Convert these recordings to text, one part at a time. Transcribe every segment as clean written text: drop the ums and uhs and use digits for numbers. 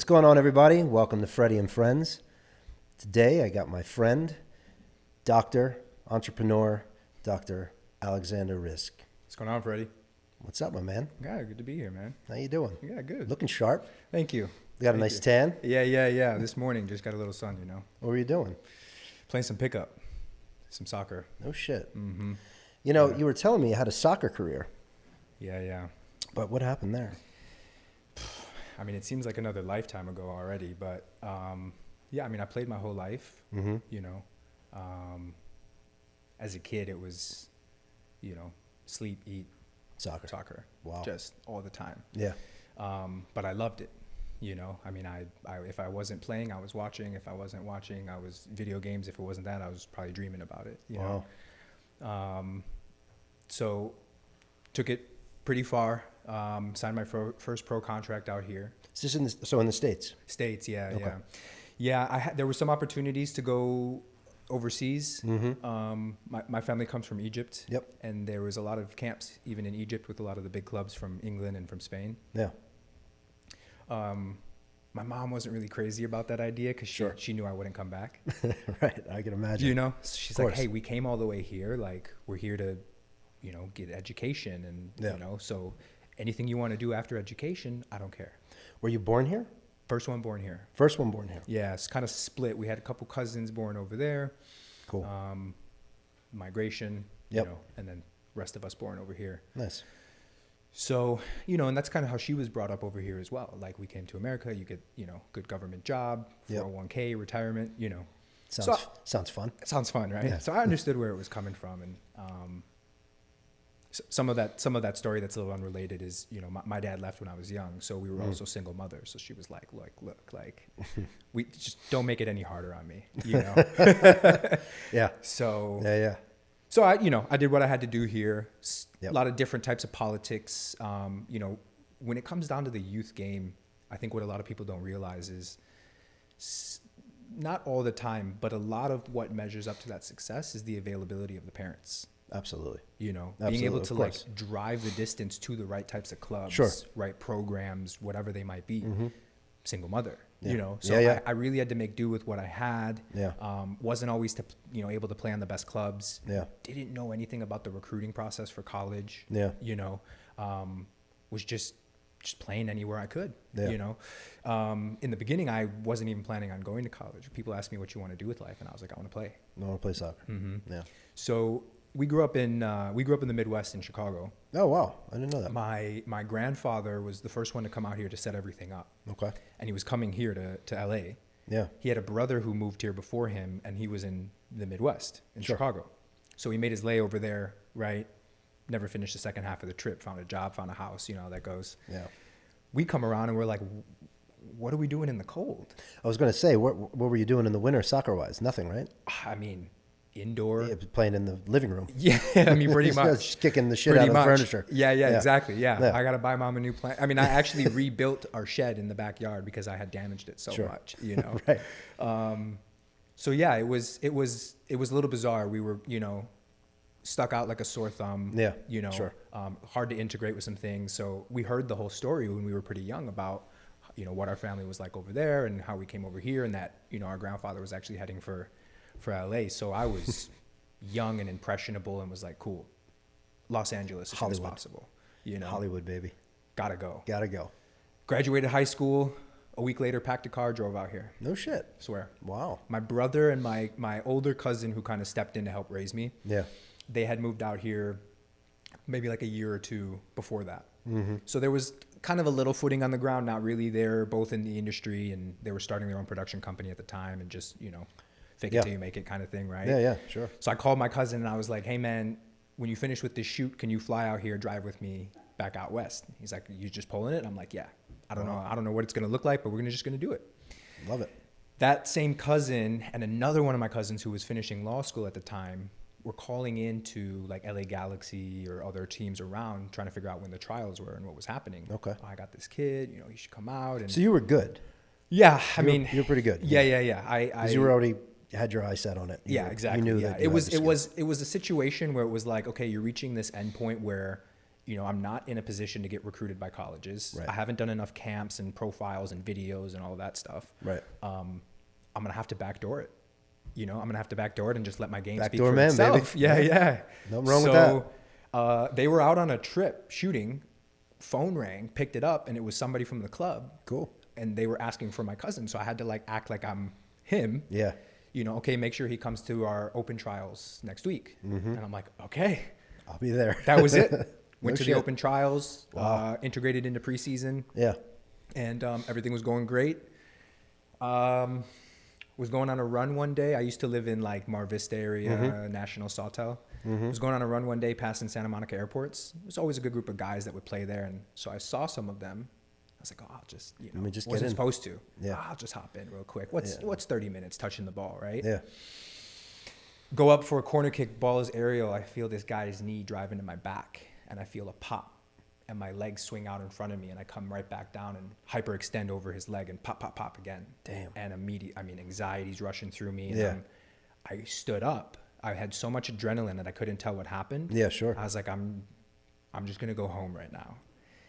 going on, everybody? Welcome to Freddy and Friends. Today, I got my friend, doctor, entrepreneur, Dr. Alexander Rizk. What's going on, Freddy? What's up, my man? Yeah, good to be here, man. How you doing? Yeah, good. Looking sharp. Thank you. You got a nice tan? Yeah. This morning, just got a little sun, What were you doing? Playing some pickup, some soccer. No shit. Mm-hmm. You know, you were telling me you had a soccer career. Yeah. But what happened there? I mean, it seems like another lifetime ago already, but I played my whole life, as a kid, it was, sleep, eat, soccer. Wow. Just all the time. Yeah. But I loved it. I if I wasn't playing, I was watching. If I wasn't watching, I was video games. If it wasn't that, I was probably dreaming about it. Wow. So took it pretty far. Signed my first pro contract out here. Is this in the States? States, yeah, Okay. Yeah, there were some opportunities to go overseas. Mm-hmm. My family comes from Egypt. Yep. And there was a lot of camps, even in Egypt, with a lot of the big clubs from England and from Spain. Yeah. My mom wasn't really crazy about that idea because she knew I wouldn't come back. Right, I can imagine. She's like, hey, we came all the way here. Like, we're here to, get education. And, so anything you want to do after education, I don't care. Were you born here? First one born here. First one born here. Yeah, it's kind of split. We had a couple cousins born over there. Cool. Migration, Yep. And then rest of us born over here. Nice. So, and that's kind of how she was brought up over here as well. Like, we came to America, you get, good government job, Yep. 401k, retirement, Sounds fun. It sounds fun, right? Yeah. So I understood where it was coming from. And some of that story that's a little unrelated is, my dad left when I was young. So we were also single mothers. So she was like, look, we just don't make it any harder on me, Yeah. So Yeah. So I did what I had to do here. Yep. A lot of different types of politics. When it comes down to the youth game, I think what a lot of people don't realize is not all the time, but a lot of what measures up to that success is the availability of the parents. Absolutely. Being able to drive the distance to the right types of clubs, Sure. right programs, whatever they might be. Mm-hmm. Single mother. Yeah. So I really had to make do with what I had. Yeah. Wasn't always able to play on the best clubs. Yeah. Didn't know anything about the recruiting process for college. Yeah. Was just playing anywhere I could. Yeah. In the beginning, I wasn't even planning on going to college. People asked me what you want to do with life, and I was like, I want to play. I want to play soccer. Mm-hmm. Yeah. So we grew up in the Midwest in Chicago. Oh wow, I didn't know that. My grandfather was the first one to come out here to set everything up. Okay. And he was coming here to LA. Yeah. He had a brother who moved here before him, and he was in the Midwest in Sure. Chicago. So he made his layover there, right? Never finished the second half of the trip, found a job, found a house, how that goes. Yeah. We come around and we're like, what are we doing in the cold? I was going to say, what were you doing in the winter soccer-wise? Nothing, right? I mean, indoor. Yeah, playing in the living room. Yeah, I mean, pretty much. Just kicking the shit out of the furniture. Yeah, exactly. Yeah. Yeah. I got to buy mom a new plant. I mean, I actually rebuilt our shed in the backyard because I had damaged it so Sure. much, Right. So yeah, it was a little bizarre. We were, stuck out like a sore thumb. Yeah. Sure. Hard to integrate with some things. So we heard the whole story when we were pretty young about, what our family was like over there and how we came over here, and that, our grandfather was actually heading for LA. So I was young and impressionable and was like, cool, Los Angeles as soon as possible. Hollywood, baby. Gotta go. Graduated high school. A week later, packed a car, drove out here. No shit. Swear. Wow. My brother and my older cousin, who kind of stepped in to help raise me, Yeah. they had moved out here maybe like a year or two before that. Mm-hmm. So there was kind of a little footing on the ground, not really. They're both in the industry, and they were starting their own production company at the time, and just, fake it till you make it kind of thing, right? Yeah, sure. So I called my cousin and I was like, hey man, when you finish with this shoot, can you fly out here, drive with me back out west? He's like, you just pulling it? I'm like, yeah. I don't know what it's going to look like, but we're just going to do it. Love it. That same cousin and another one of my cousins who was finishing law school at the time were calling into like LA Galaxy or other teams around trying to figure out when the trials were and what was happening. Okay. I got this kid, he should come out. And So you were good. Yeah, you're pretty good. Yeah. Because you were already had your eyes set on it. Exactly. You knew that. It was a situation where it was like, okay, you're reaching this endpoint where I'm not in a position to get recruited by colleges. Right. I haven't done enough camps and profiles and videos and all of that stuff. Right. I'm going to have to backdoor it. I'm going to have to backdoor it and just let my game Backdoor speak for man, itself. baby. Yeah. Nothing wrong with that. So they were out on a trip shooting. Phone rang, picked it up, and it was somebody from the club. Cool. And they were asking for my cousin. So I had to like act like I'm him. Yeah. Okay, make sure he comes to our open trials next week. And I'm like, okay. I'll be there. That was it. Went No to shit. the open trials, Wow. integrated into preseason. Yeah. And everything was going great. Was going on a run one day. I used to live in like Mar Vista area, National Sawtelle. Was going on a run one day passing Santa Monica airports. It was always a good group of guys that would play there. And so I saw some of them. I was like, oh, I'll just, Let me just get wasn't in. supposed to. Yeah. I'll just hop in real quick. What's 30 minutes touching the ball, right? Yeah. Go up for a corner kick, ball is aerial. I feel this guy's knee drive into my back, and I feel a pop, and my legs swing out in front of me, and I come right back down and hyperextend over his leg and pop, pop, pop again. Damn. And anxiety's rushing through me. And Yeah. I stood up. I had so much adrenaline that I couldn't tell what happened. Yeah, sure. I was like, I'm just gonna go home right now.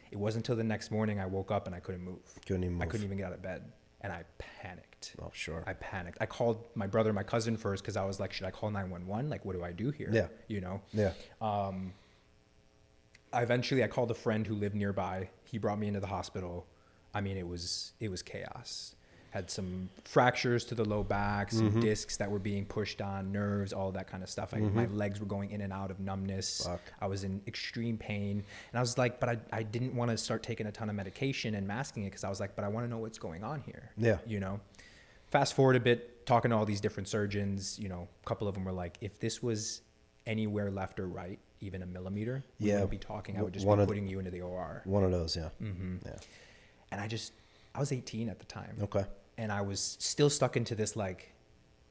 It wasn't until the next morning I woke up and I couldn't move. Couldn't even move. I couldn't even get out of bed, and I panicked. Oh, sure. I panicked. I called my brother, my cousin first, because I was like, should I call 911? Like, what do I do here? Yeah. Yeah. Eventually I called a friend who lived nearby. He brought me into the hospital. It was chaos. Had some fractures to the low back, some discs that were being pushed on, nerves, all that kind of stuff. My legs were going in and out of numbness. Fuck. I was in extreme pain. And I was like, but I didn't want to start taking a ton of medication and masking it, because I was like, but I want to know what's going on here. Yeah. Fast forward a bit, talking to all these different surgeons, a couple of them were like, if this was anywhere left or right, even a millimeter, we wouldn't be talking. I would just be putting you into the OR. One of those, yeah. Yeah. And I was 18 at the time. Okay. And I was still stuck into this like,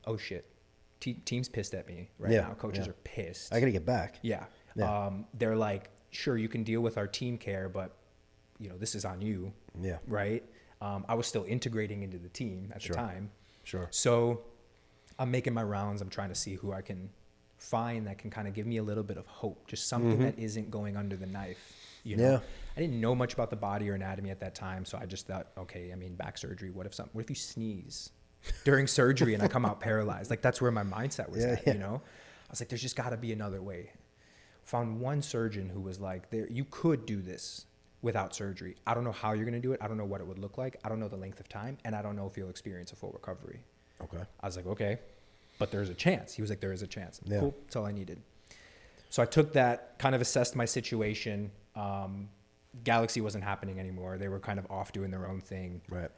oh shit, team's pissed at me right Yeah, now. Coaches yeah. are pissed. I got to get back. Yeah. Yeah. They're like, sure, you can deal with our team care, but this is on you. Yeah. Right. I was still integrating into the team at the time. Sure. So I'm making my rounds. I'm trying to see who I can find that can kind of give me a little bit of hope, just something that isn't going under the knife. Yeah. I didn't know much about the body or anatomy at that time, so I just thought, okay, back surgery. What if you sneeze during surgery and I come out paralyzed? Like, that's where my mindset was at. I was like, there's just got to be another way. Found one surgeon who was like, you could do this without surgery. I don't know how you're going to do it. I don't know what it would look like. I don't know the length of time, and I don't know if you'll experience a full recovery. Okay. I was like, okay, but there's a chance. He was like, there is a chance. Yeah. Cool. That's all I needed. So I took that, kind of assessed my situation. Galaxy wasn't happening anymore. They were kind of off doing their own thing. Right.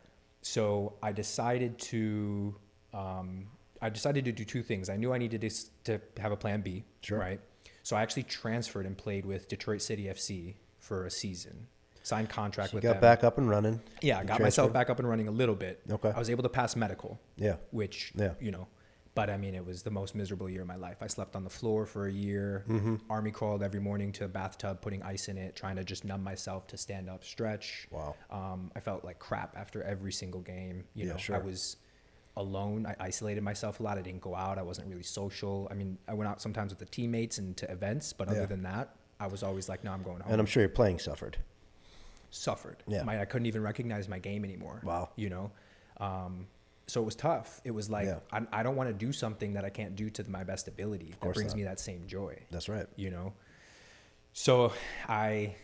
So I decided to do two things. I knew I needed to have a plan B. Sure. Right. So I actually transferred and played with Detroit City FC for a season. Signed contract with them. Got back up and running. Yeah, I got myself back up and running a little bit. Okay. I was able to pass medical. Yeah. Which, Yeah. but it was the most miserable year of my life. I slept on the floor for a year, army crawled every morning to a bathtub, putting ice in it, trying to just numb myself to stand up, stretch. Wow. I felt like crap after every single game. Sure. I was alone. I isolated myself a lot. I didn't go out. I wasn't really social. I went out sometimes with the teammates and to events, but other than that, I was always like, no, I'm going home. And I'm sure your playing suffered. Suffered. Yeah. I couldn't even recognize my game anymore. Wow. So it was tough. It was like, I don't want to do something that I can't do to my best ability. That brings me that same joy. That's right. So I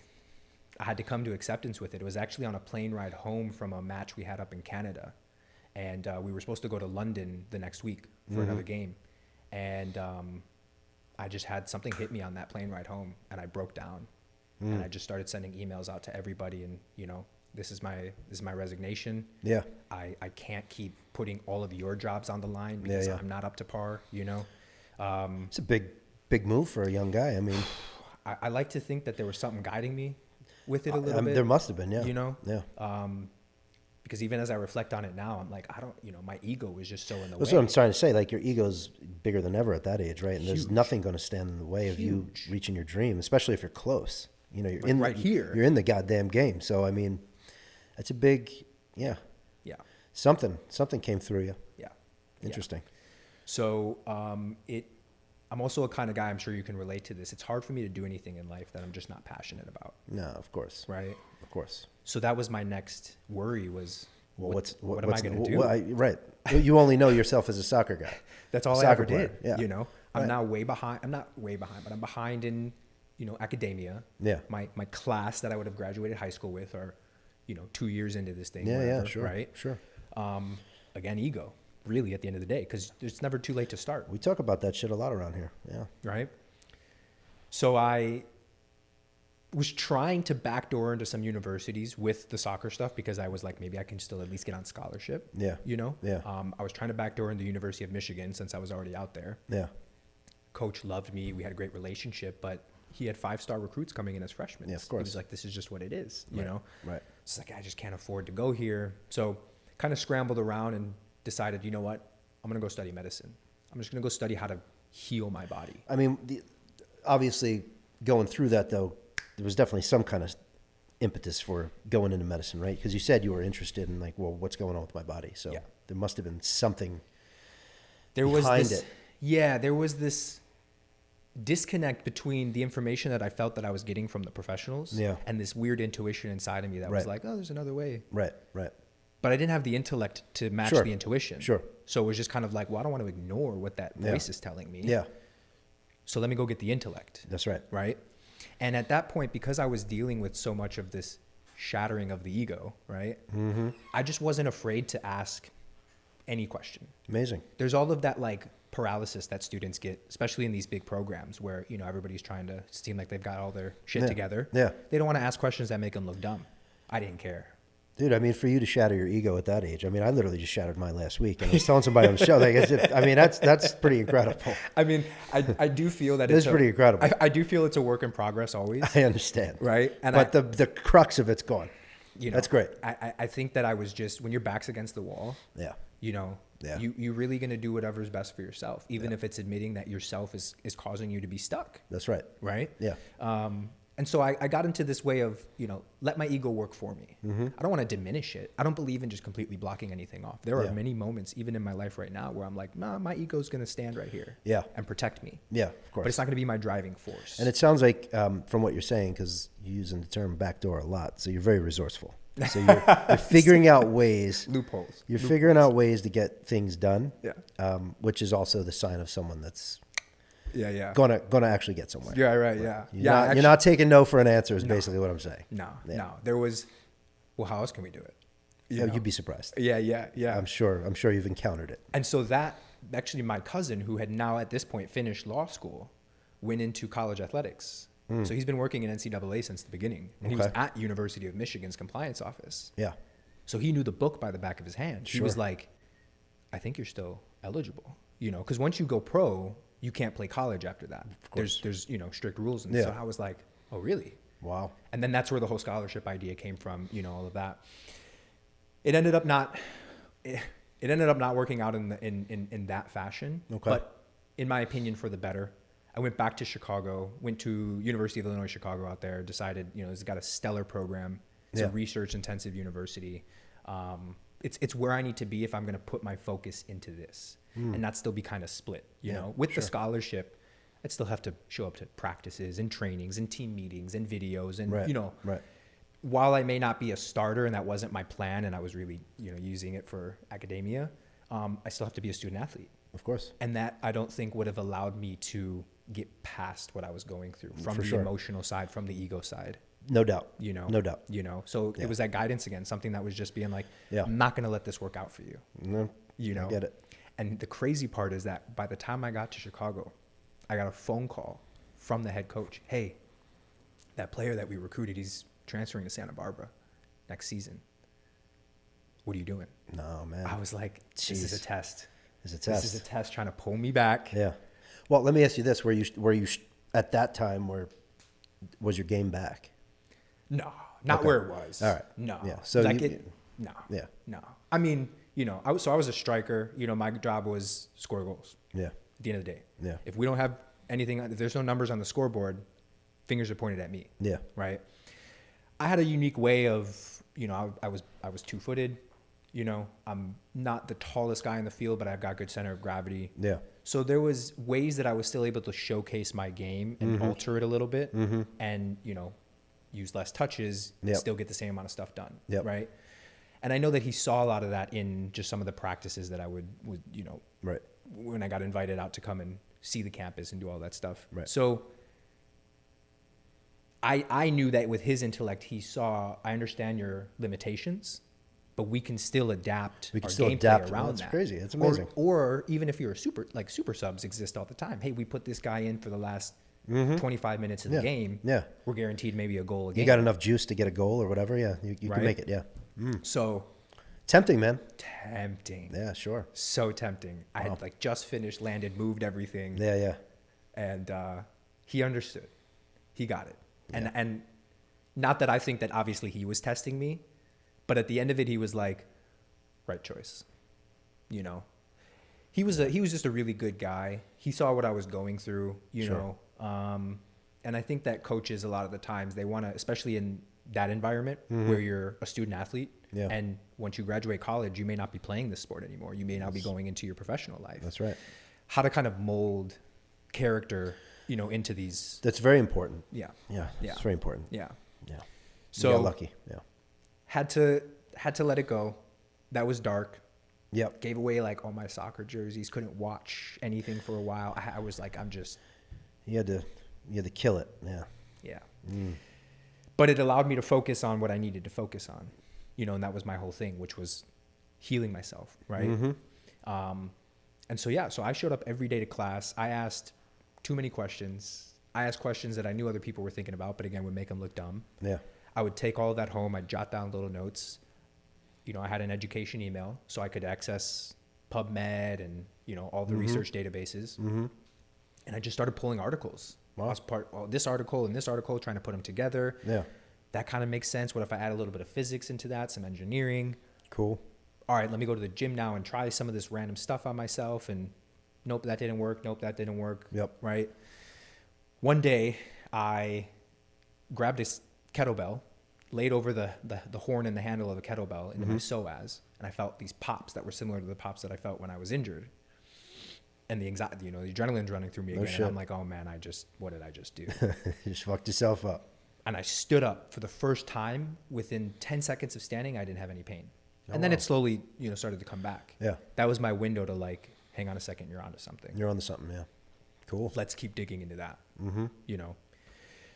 had to come to acceptance with it. It was actually on a plane ride home from a match we had up in Canada. And we were supposed to go to London the next week for another game. And I just had something hit me on that plane ride home, and I broke down. And I just started sending emails out to everybody, and this is my resignation. Yeah. I can't keep putting all of your jobs on the line because I'm not up to par. It's a big move for a young guy. I like to think that there was something guiding me with it a little bit. There must have been, yeah. Yeah. Because even as I reflect on it now, I'm like, my ego was just so in the way. That's what I'm trying to say. Like, your ego's bigger than ever at that age, right? And there's Huge. nothing going to stand in the way of you reaching your dream, especially if you're close. You're in right here. You're in the goddamn game. So that's a big, yeah. Something came through you. Yeah. Interesting. So I'm also a kind of guy, I'm sure you can relate to this. It's hard for me to do anything in life that I'm just not passionate about. No, of course. Right. Of course. So that was my next worry was, Well, what am I going to do? Right. You only know yourself as a soccer guy. That's all I Soccer ever player. did. Yeah. You know, I'm Right. now way behind. I'm not way behind, but I'm behind in, academia. Yeah. My class that I would have graduated high school with are, 2 years into this thing. Yeah, whatever, yeah, sure. Right. Sure. Again, ego, really, at the end of the day, because it's never too late to start. We talk about that shit a lot around here. Yeah. Right. So I was trying to backdoor into some universities with the soccer stuff because I was like, maybe I can still at least get on scholarship. Yeah. Yeah. I was trying to backdoor into the University of Michigan since I was already out there. Yeah. Coach loved me. We had a great relationship, but he had 5-star recruits coming in as freshmen. Yeah, of course. He was like, this is just what it is, you Right. know? Right. It's like, I just can't afford to go here. So kind of scrambled around and decided, you know what? I'm going to go study medicine. I'm just going to go study how to heal my body. I mean, obviously going through that though, there was definitely some kind of impetus for going into medicine, right? Because you said you were interested in like, well, what's going on with my body? So Yeah. there must have been something There was behind this, it. Yeah, there was this disconnect between the information that I felt that I was getting from the professionals and this weird intuition inside of me that was Right. like, oh, there's another way. Right. Right. But I didn't have the intellect to match Sure. the intuition. Sure. So it was just kind of like, well, I don't want to ignore what that Yeah. voice is telling me. Yeah. So let me go get the intellect. That's right. Right. And at that point, because I was dealing with so much of this shattering of the ego, right, I just wasn't afraid to ask any question. Amazing. There's all of that like paralysis that students get, especially in these big programs where, everybody's trying to seem like they've got all their shit Yeah. together. Yeah. They don't want to ask questions that make them look dumb. I didn't care. Dude, I mean, for you to shatter your ego at that age, I mean, I literally just shattered mine last week. And I was telling somebody on the show, that's pretty incredible. I mean, I do feel that It's pretty incredible. I do feel it's a work in progress always. I understand. Right. And but the crux of it's gone. That's great. I think that I was just, when your back's against the wall, Yeah. Yeah. you're really going to do whatever's best for yourself, even if it's admitting that yourself is causing you to be stuck. That's right. Right. Yeah. And so I got into this way of, let my ego work for me. I don't want to diminish it. I don't believe in just completely blocking anything off. There are many moments, even in my life right now, where I'm like, nah, my ego's going to stand right here and protect me. Yeah, of course. But it's not going to be my driving force. And it sounds like, from what you're saying, because you're using the term backdoor a lot, so you're very resourceful. So you're figuring out ways. Loopholes. You're figuring out ways to get things done. Yeah. Which is also the sign of someone that's Yeah. gonna actually get somewhere. Yeah, right. Yeah. You're not taking no for an answer is basically what I'm saying. No. Yeah. There was, well, how else can we do it? You'd be surprised. Yeah. I'm sure you've encountered it. And so that, actually my cousin, who had now at this point finished law school, went into college athletics. So he's been working in NCAA since the beginning. And he was at University of Michigan's compliance office. Yeah. So he knew the book by the back of his hand. He was like, I think you're still eligible, because once you go pro, you can't play college after that. There's strict rules. And so I was like, oh, really? Wow. And then that's where the whole scholarship idea came from, all of that. It ended up not working out in that fashion. Okay. But in my opinion, for the better. I went back to Chicago, went to University of Illinois, Chicago out there, decided, it's got a stellar program. It's a research intensive university. It's where I need to be if I'm going to put my focus into this and not still be kind of split, with the scholarship. I'd still have to show up to practices and trainings and team meetings and videos and, Right. While I may not be a starter and that wasn't my plan and I was really, using it for academia, I still have to be a student athlete. Of course. And that I don't think would have allowed me to get past what I was going through from For the sure. emotional side, from the ego side. No doubt. No doubt. So it was that guidance again, something that was just being like, Yeah. I'm not going to let this work out for you. No, I get it. And the crazy part is that by the time I got to Chicago, I got a phone call from the head coach. Hey, that player that we recruited, he's transferring to Santa Barbara next season. What are you doing? No, man. I was like, this is a test. It's a test. This is a test trying to pull me back. Yeah. Well, let me ask you this: Were you at that time? Was your game back? No, not Okay. where it was. All right. No. Yeah. So like you- no. Yeah. No. I mean, I was a striker. My job was score goals. Yeah. At the end of the day. Yeah. If we don't have anything, if there's no numbers on the scoreboard, fingers are pointed at me. Yeah. Right. I had a unique way of, I was 2-footed. You know, I'm not the tallest guy in the field, but I've got good center of gravity. Yeah. So there was ways that I was still able to showcase my game and alter it a little bit, and you know, use less touches, and still get the same amount of stuff done. Right. And I know that he saw a lot of that in just some of the practices that I would you know, when I got invited out to come and see the campus and do all that stuff. So I knew that with his intellect, he saw, I understand your limitations, but we can still adapt our gameplay around that. That's crazy. That's amazing. Or even if you're a super subs exist all the time. Hey, we put this guy in for the last 25 minutes of the game. Yeah. We're guaranteed maybe a goal a game. You got enough juice to get a goal or whatever. Yeah. You can make it. Yeah. So tempting, man. Tempting. Yeah, sure. So tempting. I had like just finished, landed, moved everything. Yeah. And he understood. He got it. And not that I think that obviously he was testing me, but at the end of it, he was like, right choice. You know, he was just a really good guy. He saw what I was going through, you know. And I think that coaches, a lot of the times, they want to, especially in that environment where you're a student athlete, and once you graduate college, you may not be playing this sport anymore. You may now be going into your professional life. That's right. How to kind of mold character, you know, into these. That's very important. Yeah. It's very important. Yeah. So you got lucky. Yeah. Had to let it go. That was dark. Yep. Gave away like all my soccer jerseys. Couldn't watch anything for a while. I was like, I'm just. You had to kill it. Yeah. Yeah. But it allowed me to focus on what I needed to focus on, you know, and that was my whole thing, which was healing myself. Right. And so, so I showed up every day to class. I asked too many questions. I asked questions that I knew other people were thinking about, but again, would make them look dumb. Yeah. I would take all of that home. I'd jot down little notes. You know, I had an education email, so I could access PubMed and, you know, all the research databases. And I just started pulling articles. I was this article and this article, trying to put them together. Yeah. That kind of makes sense. What if I add a little bit of physics into that, some engineering? Cool. All right, let me go to the gym now and try some of this random stuff on myself. And nope, that didn't work. Nope, that didn't work. Yep. Right. One day, I grabbed a kettlebell, laid over the horn and the handle of the kettlebell into my psoas, and I felt these pops that were similar to the pops that I felt when I was injured. And the anxiety, you know, the adrenaline's running through me again. And I'm like, oh man, what did I just do? You just fucked yourself up. And I stood up for the first time. Within 10 seconds of standing, I didn't have any pain. And then it slowly, you know, started to come back. Yeah. That was my window to like, hang on a second, you're onto something. You're onto something, yeah. Cool. Let's keep digging into that. You know.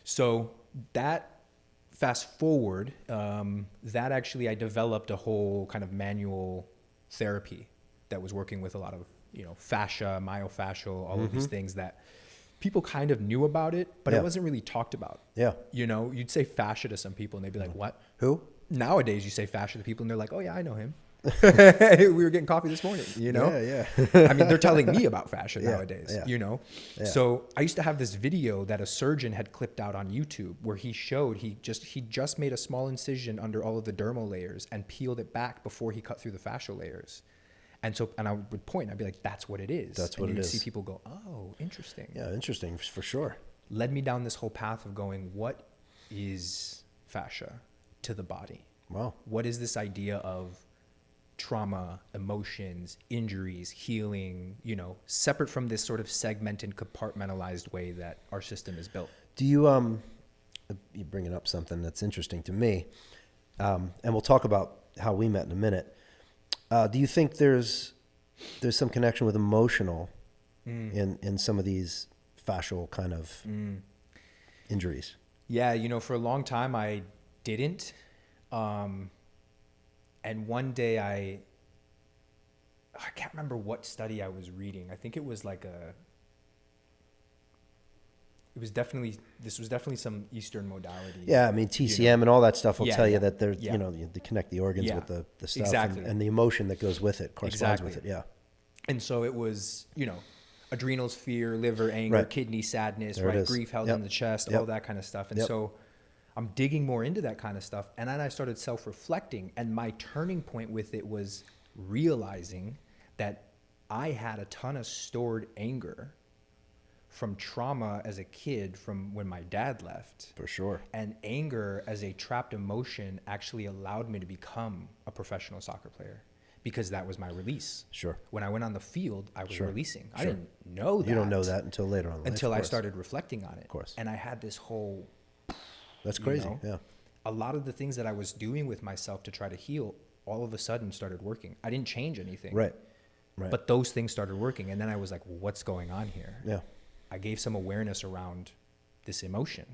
So that, fast forward, that actually, I developed a whole kind of manual therapy that was working with a lot of, you know, fascia, myofascial, all of these things that people kind of knew about it, but it wasn't really talked about. Yeah. You know, you'd say fascia to some people and they'd be like, what? Who? Nowadays you say fascia to people and they're like, oh yeah, I know him. We were getting coffee this morning, you know? Yeah. I mean, they're telling me about fascia nowadays, you know? Yeah. So I used to have this video that a surgeon had clipped out on YouTube where he showed, he just made a small incision under all of the dermal layers and peeled it back before he cut through the fascial layers. And I would point, I'd be like, that's what it is. That's what it is. And you'd see people go, oh, interesting. Yeah, interesting, for sure. Led me down this whole path of going, what is fascia to the body? Wow. What is this idea of trauma, emotions, injuries, healing, you know, separate from this sort of segmented, compartmentalized way that our system is built? Do you, you're bringing up something that's interesting to me, and we'll talk about how we met in a minute. Do you think there's some connection with emotional in some of these fascial kind of injuries? Yeah, you know, for a long time I didn't. And one day I can't remember what study I was reading. I think it was like this was definitely some Eastern modality. Yeah, I mean, TCM, you know? And all that stuff will tell you that they're, you know, they connect the organs with the stuff. Exactly. And the emotion that goes with it, corresponds with it, yeah. And so it was, you know, adrenals, fear, liver, anger, kidney, sadness, right? Grief held in the chest, all that kind of stuff. And so I'm digging more into that kind of stuff. And then I started self-reflecting. And my turning point with it was realizing that I had a ton of stored anger from trauma as a kid from when my dad left. For sure. And anger as a trapped emotion actually allowed me to become a professional soccer player. because that was my release. Sure. When I went on the field, I was Sure. releasing. I Sure. didn't know that. You don't know that until later on in life, until of I course. started reflecting on it. Of course. And I had this whole, That's you crazy. know, Yeah. a lot of the things that I was doing with myself to try to heal all of a sudden started working. I didn't change anything. Right. Right. But those things started working. And then I was like, what's going on here? Yeah. I gave some awareness around this emotion,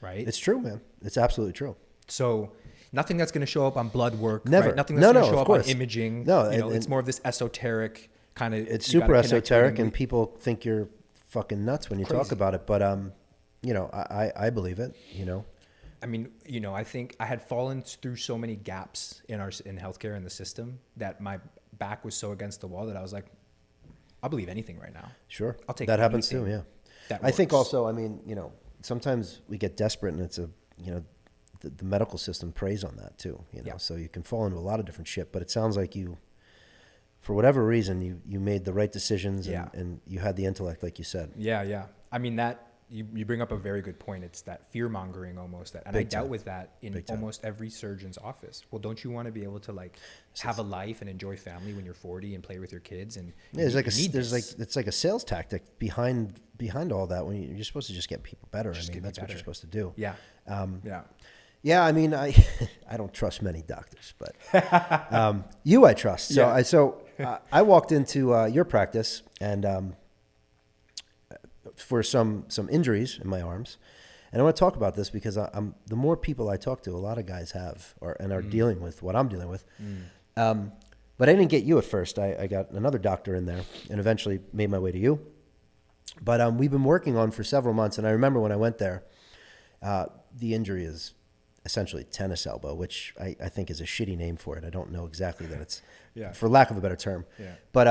right? It's true, man. It's absolutely true. So nothing that's going to show up on blood work. Never. Right? Nothing that's going to show of up course. on imaging. No, you know, and it's more of this esoteric kind of. it's super esoteric, and people think you're fucking nuts when you talk Crazy. about it. But you know, I believe it. You know, I mean, you know, I think I had fallen through so many gaps in healthcare and the system that my back was so against the wall that I was like, I'll believe anything right now. sure, I'll take that happens too. anything Yeah, that I think works. also. I mean, you know, sometimes we get desperate, and it's the medical system preys on that too. You know, Yeah. so you can fall into a lot of different shit. But it sounds like you, for whatever reason, you made the right decisions, Yeah. and you had the intellect, like you said. Yeah, yeah. I mean, that you bring up a very good point. It's that fear mongering almost, and I Big dealt time. with that in Big time. almost every surgeon's office. Well, don't you want to be able to like have a life and enjoy family when you're 40 and play with your kids? And Yeah, there's like you need there's this. like it's like a sales tactic behind all that. When you're supposed to just get people better. Just I mean, get me that's what you're better. supposed to do. Yeah, yeah. Yeah, I mean, I I don't trust many doctors, but you I trust. So Yeah. I walked into your practice and for some injuries in my arms, and I want to talk about this because I'm the more people I talk to, a lot of guys have and are dealing with what I'm dealing with. But I didn't get you at first. I got another doctor in there, and eventually made my way to you. But we've been working on for several months, and I remember when I went there, the injury is essentially tennis elbow, which I think is a shitty name for it. I don't know exactly that it's, Yeah. for lack of a better term. Yeah. But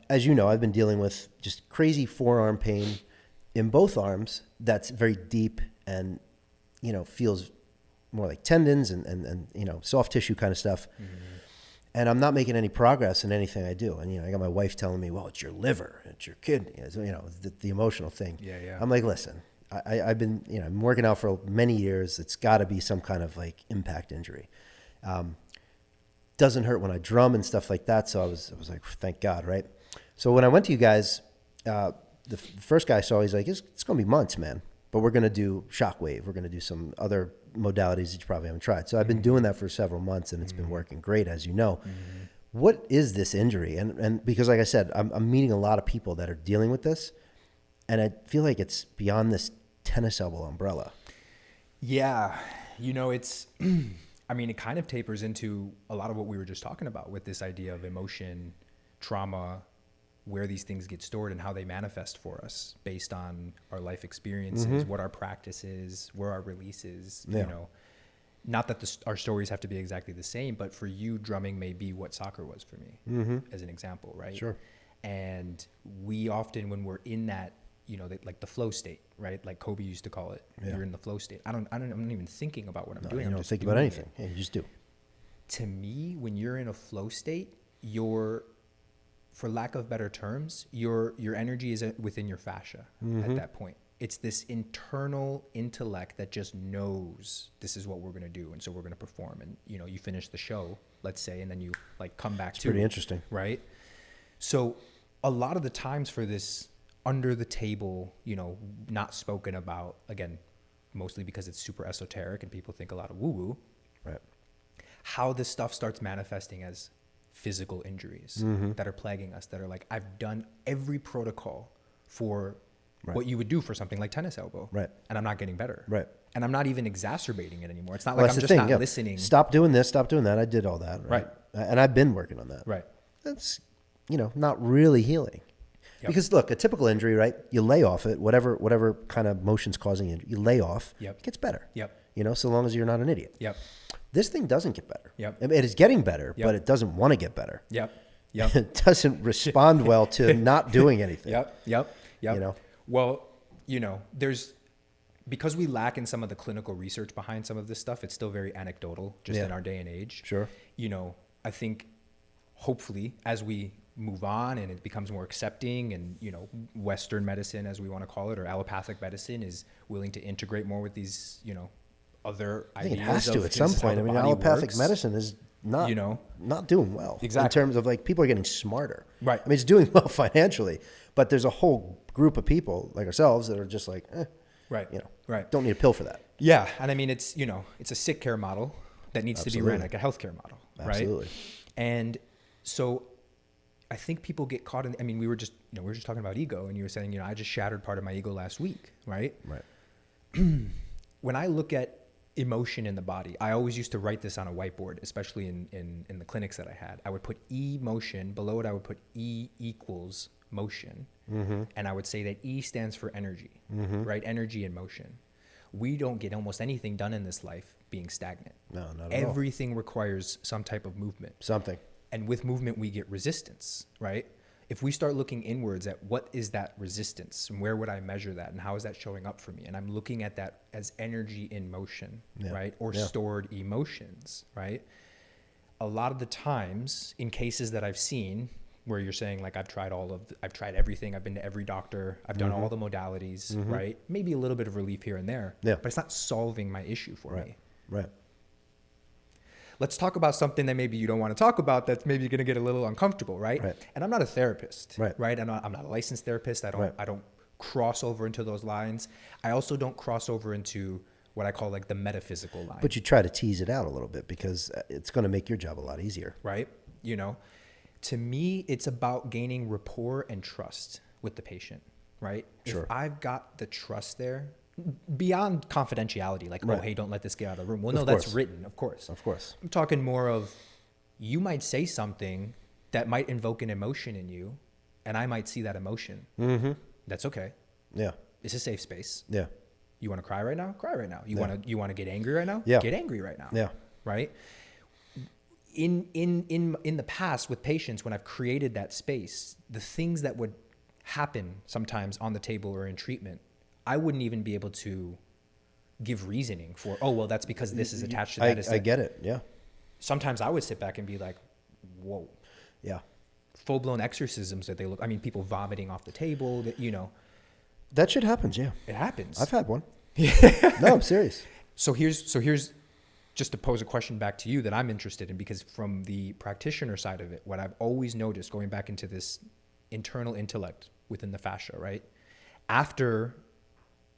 as you know, I've been dealing with just crazy forearm pain in both arms that's very deep and, you know, feels more like tendons and you know, soft tissue kind of stuff. And I'm not making any progress in anything I do. And, you know, I got my wife telling me, well, it's your liver, it's your kidney, you know, the emotional thing. Yeah, yeah. I'm like, listen, I've been, you know, I'm working out for many years. It's got to be some kind of like impact injury. Doesn't hurt when I drum and stuff like that. So I was like, thank God, right? So when I went to you guys, the first guy I saw, he's like, it's going to be months, man. But we're going to do shockwave. We're going to do some other modalities that you probably haven't tried. So I've been doing that for several months, and it's been working great, as you know. What is this injury? And because, like I said, I'm meeting a lot of people that are dealing with this, and I feel like it's beyond this tennis elbow umbrella. Yeah, you know, it's, I mean, it kind of tapers into a lot of what we were just talking about with this idea of emotion, trauma, where these things get stored and how they manifest for us based on our life experiences, what our practice is, where our release is, Yeah. you know. Not that our stories have to be exactly the same, but for you, drumming may be what soccer was for me, as an example, right? Sure. And we often, when we're in that, you know, like the flow state, right? Like Kobe used to call it. Yeah. You're in the flow state. I'm not even thinking about what I'm No, doing. you I'm don't just think about doing anything. it. Yeah, you just do. To me, when you're in a flow state, for lack of better terms, your energy is within your fascia at that point. It's this internal intellect that just knows this is what we're going to do. And so we're going to perform. And, you know, you finish the show, let's say, and then you like come back It's to pretty it, interesting. right? So a lot of the times for this under the table, you know, not spoken about, again, mostly because it's super esoteric and people think a lot of woo woo, Right. how this stuff starts manifesting as physical injuries that are plaguing us, that are like, I've done every protocol for what you would do for something like tennis elbow. Right. And I'm not getting better. Right. And I'm not even exacerbating it anymore. It's not Well, like I'm that's just the not thing, yeah. listening. Stop doing this, stop doing that. I did all that. Right. And I've been working on that. Right. That's, you know, not really healing. Yep. Because look, a typical injury, right? You lay off it, whatever kind of motion's causing it, you lay off, Yep. it gets better. Yep. You know, so long as you're not an idiot. Yep. This thing doesn't get better. Yep. I mean, it is getting better, Yep. but it doesn't want to get better. Yep. Yep. It doesn't respond well to not doing anything. Yep. Yep. Yep. You know? Well, you know, because we lack in some of the clinical research behind some of this stuff, it's still very anecdotal just in our day and age. Sure. You know, I think hopefully as we move on and it becomes more accepting and, you know, Western medicine, as we want to call it, or allopathic medicine is willing to integrate more with these, you know, other I think it ideas has to of at some this is how point. I the mean, body allopathic works. medicine is not, you know? not doing well. Exactly. In terms of like, people are getting smarter. Right. I mean, it's doing well financially, but there's a whole group of people like ourselves that are just like, Right. you know, Right. don't need a pill for that. Yeah. And I mean, it's, you know, it's a sick care model that needs to be ran like a healthcare model. Absolutely. Right. And so I think people get caught in, I mean, we were just talking about ego, and you were saying, you know, I just shattered part of my ego last week. Right. Right. When I look at emotion in the body, I always used to write this on a whiteboard, especially in the clinics that I had. I would put emotion, below it I would put E equals motion. Mm-hmm. And I would say that E stands for energy, right? Energy and motion. We don't get almost anything done in this life being stagnant. No, not at all. Everything requires some type of movement. Something. And with movement, we get resistance, right? If we start looking inwards at what is that resistance and where would I measure that and how is that showing up for me? And I'm looking at that as energy in motion, right? Or stored emotions, right? A lot of the times in cases that I've seen where you're saying like, I've tried everything. I've been to every doctor. I've done all the modalities, right? Maybe a little bit of relief here and there, but it's not solving my issue for me. Right. Let's talk about something that maybe you don't want to talk about that's maybe going to get a little uncomfortable, right? And I'm not a therapist, right? I'm not a licensed therapist. I don't cross over into those lines. I also don't cross over into what I call like the metaphysical line. But you try to tease it out a little bit because it's going to make your job a lot easier. Right? You know, to me, it's about gaining rapport and trust with the patient, right? Sure. If I've got the trust there, beyond confidentiality, like, oh, hey, don't let this get out of the room. Well, no, that's written, of course. Of course. I'm talking more of, you might say something that might invoke an emotion in you, and I might see that emotion. Mm-hmm. That's okay. Yeah. It's a safe space. Yeah. You want to cry right now? Cry right now. You want to get angry right now? Yeah. Get angry right now. Yeah. Right? In the past with patients, when I've created that space, the things that would happen sometimes on the table or in treatment, I wouldn't even be able to give reasoning for, oh, well, that's because this is attached to that. I get it. Yeah. Sometimes I would sit back and be like, whoa. Yeah. Full-blown exorcisms that people vomiting off the table, that, you know. That shit happens, yeah. It happens. I've had one. No, I'm serious. So here's just to pose a question back to you that I'm interested in, because from the practitioner side of it, what I've always noticed, going back into this internal intellect within the fascia, right? After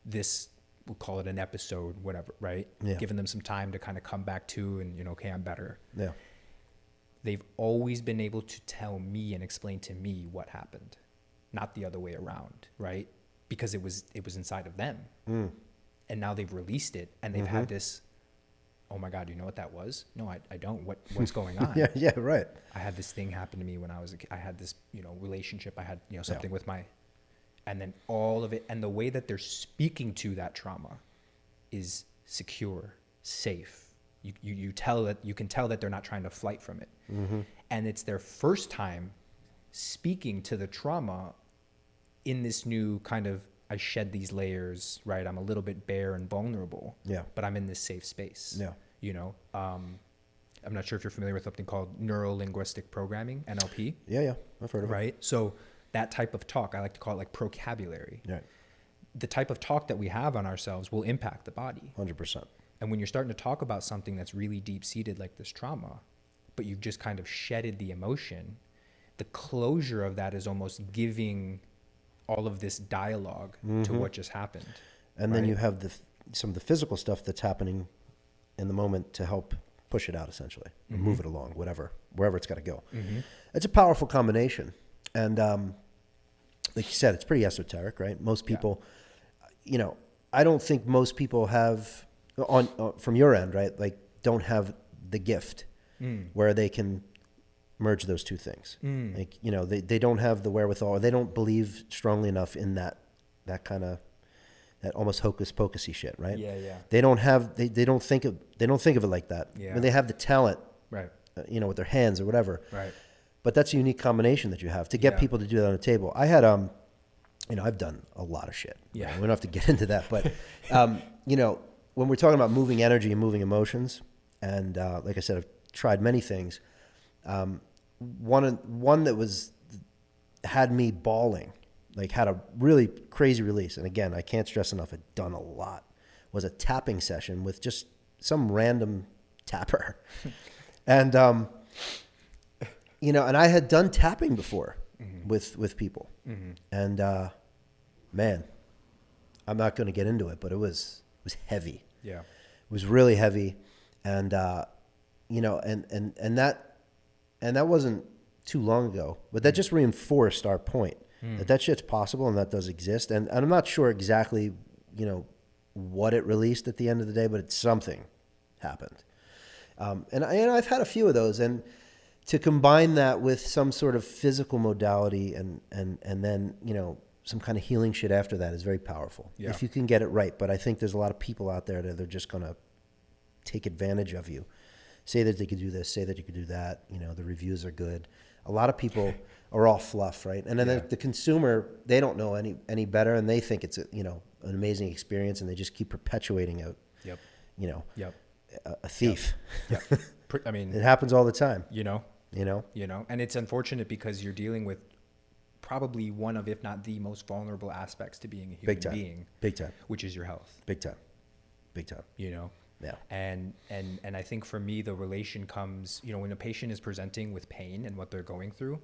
this, we'll call it an episode, whatever, right? Yeah. Giving them some time to kind of come back to, and, you know, okay, I'm better. Yeah. They've always been able to tell me and explain to me what happened, not the other way around, right? Because it was inside of them. Mm. And now they've released it, and they've had this, oh my God, you know what that was? No, I don't. What's going on? Yeah, right. I had this thing happen to me when I was a kid. I had this, you know, relationship. I had, you know, something with my, and then all of it, and the way that they're speaking to that trauma is secure, safe. You can tell that they're not trying to flight from it. Mm-hmm. And it's their first time speaking to the trauma in this new kind of, I shed these layers, right? I'm a little bit bare and vulnerable, but I'm in this safe space. Yeah. You know, I'm not sure if you're familiar with something called neuro-linguistic programming, NLP. Yeah. I've heard of it. Right. So that type of talk, I like to call it like procabulary. Right. The type of talk that we have on ourselves will impact the body. 100%. And when you're starting to talk about something that's really deep-seated like this trauma, but you've just kind of shedded the emotion, the closure of that is almost giving all of this dialogue to what just happened. And then you have some of the physical stuff that's happening in the moment to help push it out, essentially, move it along, wherever it's got to go. Mm-hmm. It's a powerful combination. And like you said, it's pretty esoteric, right? Most people, you know, I don't think most people have, from your end, right, like don't have the gift where they can merge those two things. Like, you know, they don't have the wherewithal, or they don't believe strongly enough in that kind of, that almost hocus pocusy shit, right? Yeah. They don't have, they don't think of it like that. Yeah. I mean, they have the talent, right? You know, with their hands or whatever. Right. But that's a unique combination that you have to get people to do that on a table. I had, you know, I've done a lot of shit. Yeah. Right? We don't have to get into that, but, you know, when we're talking about moving energy and moving emotions, and like I said, I've tried many things. One that had me bawling, like had a really crazy release. And again, I can't stress enough, I've done a lot, was a tapping session with just some random tapper. And, you know, and I had done tapping before with people. And, man, I'm not going to get into it, but it was heavy. Yeah. It was really heavy. And, you know, and that wasn't too long ago, but that just reinforced our point that shit's possible and that does exist. And I'm not sure exactly, you know, what it released at the end of the day, but it's something happened. And I've had a few of those, and to combine that with some sort of physical modality and then, you know, some kind of healing shit after that is very powerful if you can get it right. But I think there's a lot of people out there that they're just going to take advantage of you. Say that they could do this, say that you could do that. You know, the reviews are good. A lot of people are all fluff, right? And then the consumer, they don't know any better, and they think it's a, you know, an amazing experience, and they just keep perpetuating a, you know, a thief. I mean, it happens all the time. You know, and it's unfortunate because you're dealing with probably one of, if not the most vulnerable aspects to being a human being. Big time. Which is your health. Big time. You know? Yeah. And I think for me, the relation comes, you know, when a patient is presenting with pain and what they're going through,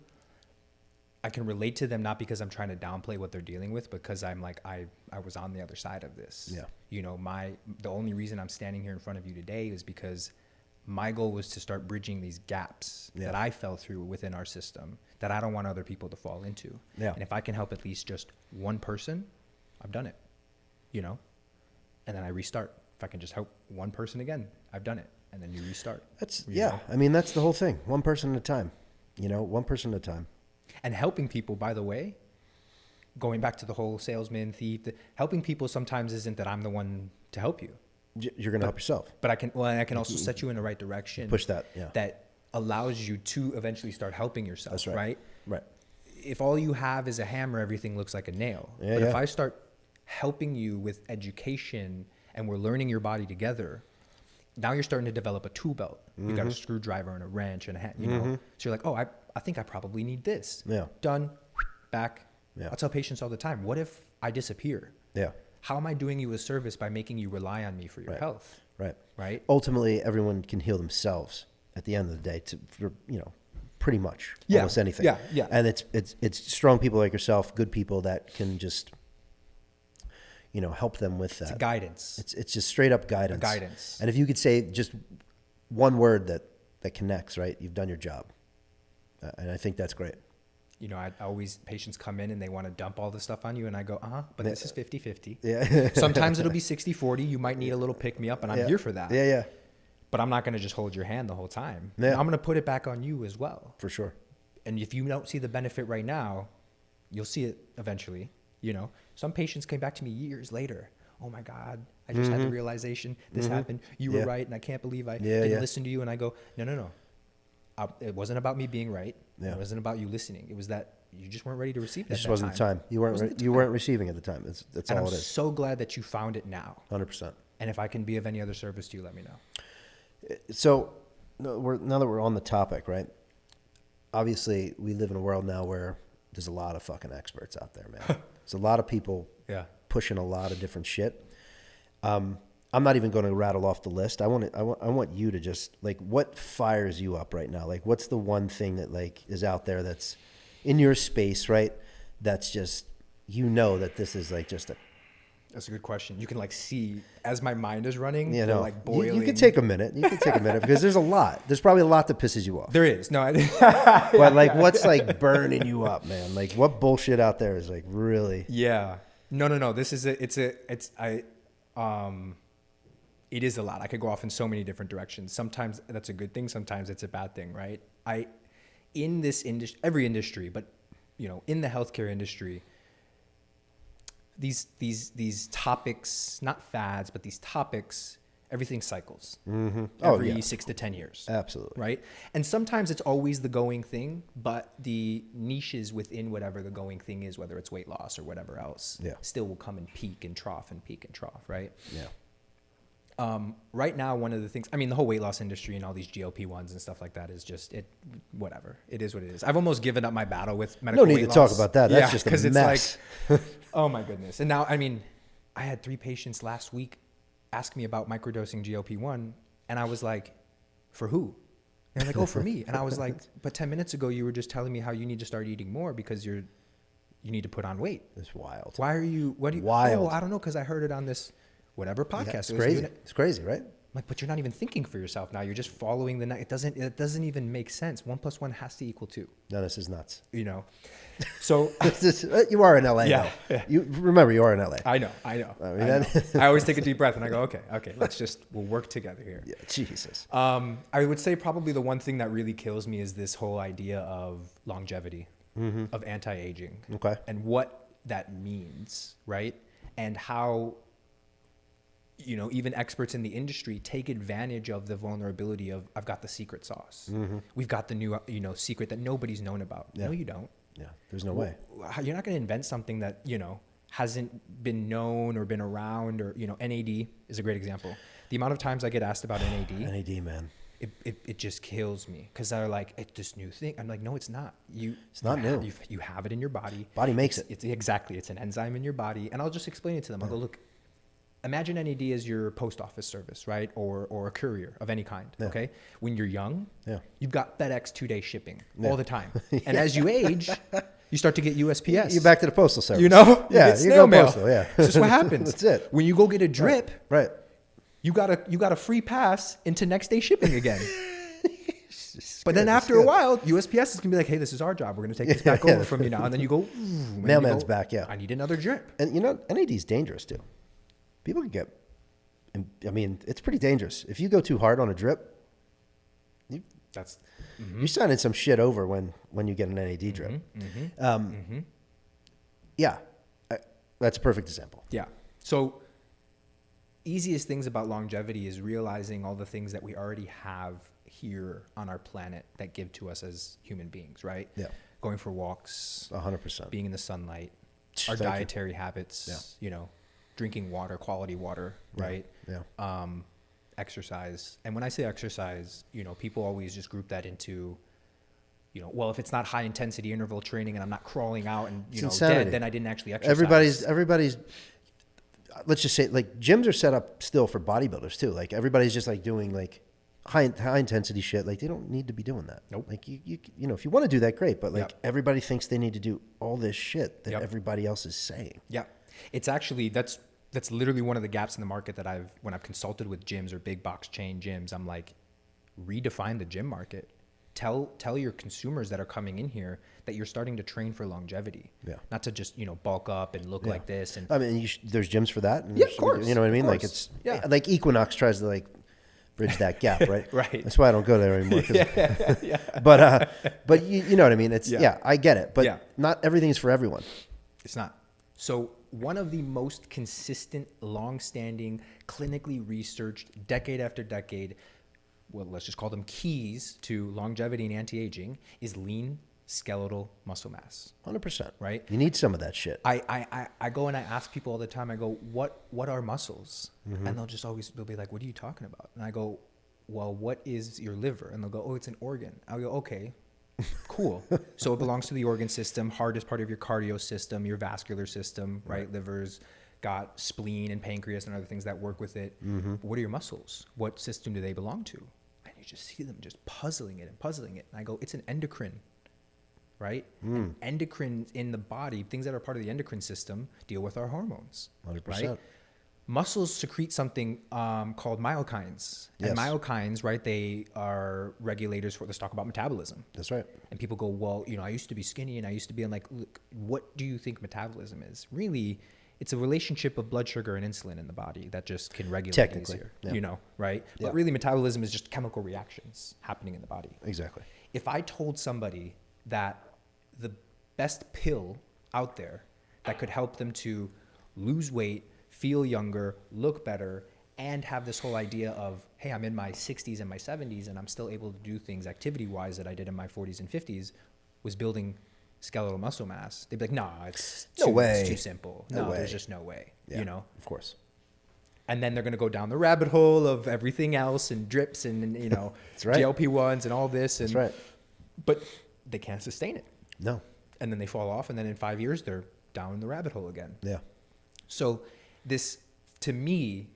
I can relate to them, not because I'm trying to downplay what they're dealing with, because I'm like, I was on the other side of this. Yeah. You know, the only reason I'm standing here in front of you today is because my goal was to start bridging these gaps that I fell through within our system that I don't want other people to fall into. Yeah. And if I can help at least just one person, I've done it, you know, and then I restart. If I can just help one person again, I've done it. And then you restart. Know? I mean, that's the whole thing. One person at a time, you know, one person at a time. And helping people, by the way, going back to the whole salesman, thief, helping people sometimes isn't that I'm the one to help you. You're going to help yourself. But I can also set you in the right direction. Push that, that allows you to eventually start helping yourself. That's right. Right. If all you have is a hammer, everything looks like a nail. But if I start helping you with education and we're learning your body together, now you're starting to develop a tool belt. You got a screwdriver and a wrench and you know. So you're like, oh, I think I probably need this. Yeah. Done. Back. Yeah. I tell patients all the time, what if I disappear? Yeah. How am I doing you a service by making you rely on me for your health? Right. Ultimately, everyone can heal themselves at the end of the day for, you know, pretty much almost anything. Yeah. And it's strong people like yourself, good people that can just, you know, help them with that. It's guidance. It's just straight up guidance. Guidance. And if you could say just one word that connects, right, you've done your job. And I think that's great. You know, patients come in and they want to dump all this stuff on you, and I go, but this is 50-50. Yeah. Sometimes it'll be 60-40. You might need a little pick-me-up, and I'm here for that. Yeah. But I'm not going to just hold your hand the whole time. Yeah. I'm going to put it back on you as well. For sure. And if you don't see the benefit right now, you'll see it eventually. You know, some patients came back to me years later. Oh my God, I just had the realization this happened. You were right, and I can't believe I didn't listen to you. And I go, no. It wasn't about me being right. Yeah. It wasn't about you listening. It was that you just weren't ready to receive that. It just wasn't the time. You weren't receiving at the time. That's all it is. I'm so glad that you found it now. 100%. And if I can be of any other service to you, let me know. So now that we're on the topic, right? Obviously, we live in a world now where there's a lot of fucking experts out there, man. There's a lot of people pushing a lot of different shit. I'm not even going to rattle off the list. I want you to just, like, what fires you up right now? Like, what's the one thing that, like, is out there that's in your space, right? That's just, you know, that this is like just a. That's a good question. You can, like, see as my mind is running, you know, like boiling. You can take a minute. Because there's a lot. There's probably a lot that pisses you off. There is. No, but like, what's like burning you up, man? Like, what bullshit out there is like really? Yeah. No. This is it is a lot. I could go off in so many different directions. Sometimes that's a good thing. Sometimes it's a bad thing, right? In this industry, every industry, but, you know, in the healthcare industry, these topics, not fads, but these topics, everything cycles every 6 to 10 years. Absolutely. Right. And sometimes it's always the going thing, but the niches within whatever the going thing is, whether it's weight loss or whatever else, still will come and peak and trough. Right. Yeah. Right now, one of the things, I mean, the whole weight loss industry and all these GLP-1s and stuff like that is just whatever. It is what it is. I've almost given up my battle with medical weight loss. No need to talk about that. That's just a mess. It's like, oh my goodness. And now, I mean, I had 3 patients last week ask me about microdosing GLP-1, and I was like, for who? And they're like, oh, for me. And I was like, but 10 minutes ago, you were just telling me how you need to start eating more because you need to put on weight. It's wild. Why are you, what do you, Wild. oh, I don't know. Cause I heard it on this, whatever podcast. Yeah, it's crazy. It's crazy, right? I'm like, but you're not even thinking for yourself now. You're just following it doesn't even make sense. 1 + 1 has to equal 2. No, this is nuts. You know? So you are in LA, yeah, though. yeah. You remember you are in LA. I know. I mean, I know. I always take a deep breath and I go, okay, we'll work together here. Yeah, Jesus. I would say probably the one thing that really kills me is this whole idea of longevity, of anti-aging. Okay. And what that means, right? And how, you know, even experts in the industry take advantage of the vulnerability of, I've got the secret sauce. We've got the new, you know, secret that nobody's known about. Yeah. No, you don't. Yeah, there's no way. You're not going to invent something that, you know, hasn't been known or been around, or, you know, NAD is a great example. The amount of times I get asked about NAD, NAD, man. it just kills me, because they're like, it's this new thing. I'm like, no, it's not. It's not new. You have it in your body. Body makes it. It's exactly. It's an enzyme in your body. And I'll just explain it to them. I'll go, look, imagine NAD as your post office service, right? Or a courier of any kind, okay? When you're young, you've got FedEx 2-day shipping all the time. And as you age, you start to get USPS. You're back to the postal service. You know? Yeah, you snail mail. Postal, yeah. It's just what happens. That's it. When you go get a drip, Right. you got a free pass into next day shipping again. But then after a while, USPS is going to be like, hey, this is our job. We're going to take this back over from you now. And then you go, Mailman's back, yeah. I need another drip. And you know, NAD is dangerous too. People can get, I mean, it's pretty dangerous. If you go too hard on a drip, you're signing some shit over when you get an NAD drip. Yeah, that's a perfect example. Yeah. So easiest things about longevity is realizing all the things that we already have here on our planet that give to us as human beings, right? Yeah. Going for walks, 100%. being in the sunlight, our Thank you. dietary habits, you know, drinking water, quality water, right? Yeah. Exercise. And when I say exercise, you know, people always just group that into, you know, well, if it's not high intensity interval training and I'm not crawling out and, you know, dead, then I didn't actually exercise. Everybody's, let's just say, like, gyms are set up still for bodybuilders too. Like, everybody's just like doing like high intensity shit. Like, they don't need to be doing that. Nope. Like, you know, if you want to do that, great. But like, everybody thinks they need to do all this shit that everybody else is saying. Yeah. It's actually, that's literally one of the gaps in the market that when I've consulted with gyms or big box chain gyms, I'm like, redefine the gym market. Tell your consumers that are coming in here that you're starting to train for longevity. Yeah. Not to just, you know, bulk up and look like this. And I mean, there's gyms for that. And of course. You know what I mean? Like, it's like Equinox tries to like bridge that gap, right? Right. That's why I don't go there anymore. But you know what I mean? It's I get it, but not everything is for everyone. It's not. So one of the most consistent, long-standing, clinically researched, decade after decade, well, let's just call them keys to longevity and anti-aging, is lean skeletal muscle mass. 100%. Right? You need some of that shit. I go and I ask people all the time, I go, what are muscles? And they'll be like, what are you talking about? And I go, well, what is your liver? And they'll go, oh, it's an organ. I'll go, okay, cool. So it belongs to the organ system. Heart is part of your cardio system, your vascular system, right? Liver's got spleen and pancreas and other things that work with it. But what are your muscles? What system do they belong to? And you just see them just puzzling it. And I go, it's an endocrine, right? And endocrine in the body, things that are part of the endocrine system deal with our hormones, 100%. right? Muscles secrete something called myokines. And myokines, right, they are regulators for, let's talk about metabolism. That's right. And people go, well, you know, I used to be skinny and I used to be, I'm like, look, what do you think metabolism is? Really, it's a relationship of blood sugar and insulin in the body that just can regulate easier, you know, right? But really metabolism is just chemical reactions happening in the body. Exactly. If I told somebody that the best pill out there that could help them to lose weight, feel younger, look better, and have this whole idea of, hey, I'm in my 60s and my 70s and I'm still able to do things activity-wise that I did in my 40s and 50s, was building skeletal muscle mass, they'd be like, nah, it's too simple. No, there's just no way, you know? Of course. And then they're going to go down the rabbit hole of everything else and drips and you know, GLP-1s and all this. And, that's right. But they can't sustain it. No. And then they fall off, and then in 5 years, they're down in the rabbit hole again. Yeah. So this, to me,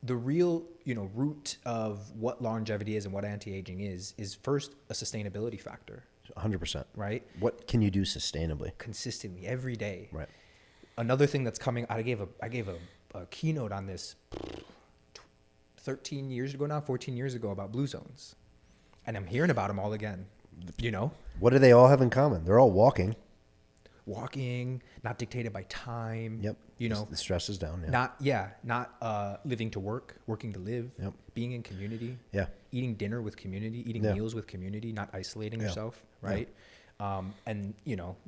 the real, root of what longevity is and what anti-aging is first a sustainability factor, 100%. right? What can you do sustainably? Consistently every day. Right. Another thing that's coming, I gave a keynote on this 13 years ago now, 14 years ago about blue zones. And I'm hearing about them all again, What do they all have in common? They're all walking. Walking, not dictated by time. Yep. The stress is down. Yeah. Not living to work, working to live. Yep. Being in community. Yeah. Eating dinner with community, eating meals with community, not isolating yourself, right? Yeah. And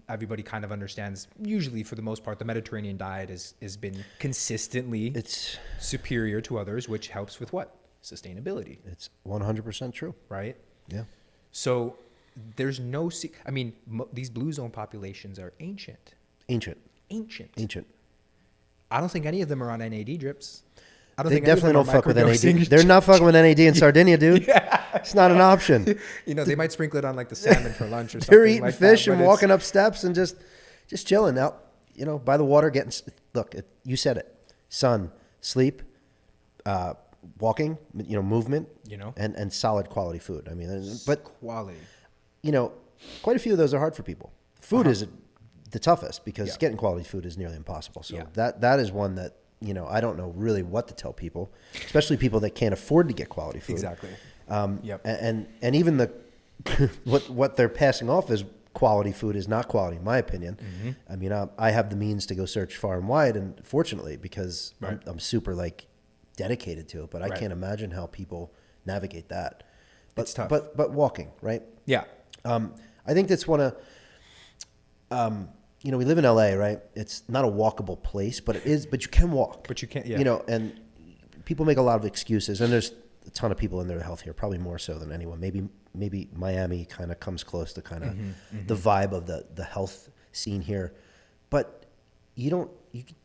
everybody kind of understands. Usually, for the most part, the Mediterranean diet has been consistently superior to others, which helps with what? Sustainability. It's 100% true. Right. Yeah. So there's no. These blue zone populations are ancient. Ancient. I don't think any of them are on NAD drips. I don't They think any of definitely them don't are fuck with NAD. microdosing. They're not fucking with NAD in Sardinia, dude. Yeah. It's not an option. They might sprinkle it on like the salmon for lunch or something. They're eating like fish that, and walking up steps and just chilling out, by the water. Look, you said it. Sun, sleep, walking, movement, and solid quality food. I mean, but quality. Quite a few of those are hard for people. Food is the toughest because getting quality food is nearly impossible. So that is one that, I don't know really what to tell people, especially people that can't afford to get quality food. Exactly. And even the what they're passing off as quality food is not quality, in my opinion. Mm-hmm. I mean, I have the means to go search far and wide, and fortunately, because I'm super dedicated to it. But I can't imagine how people navigate that. But, it's tough. But walking, right? Yeah. I think that's one of. We live in LA, right? It's not a walkable place, but it is. But you can walk. But you can't. Yeah. And people make a lot of excuses, and there's a ton of people in their health here, probably more so than anyone. Maybe Miami kind of comes close to kind of the vibe of the health scene here, but you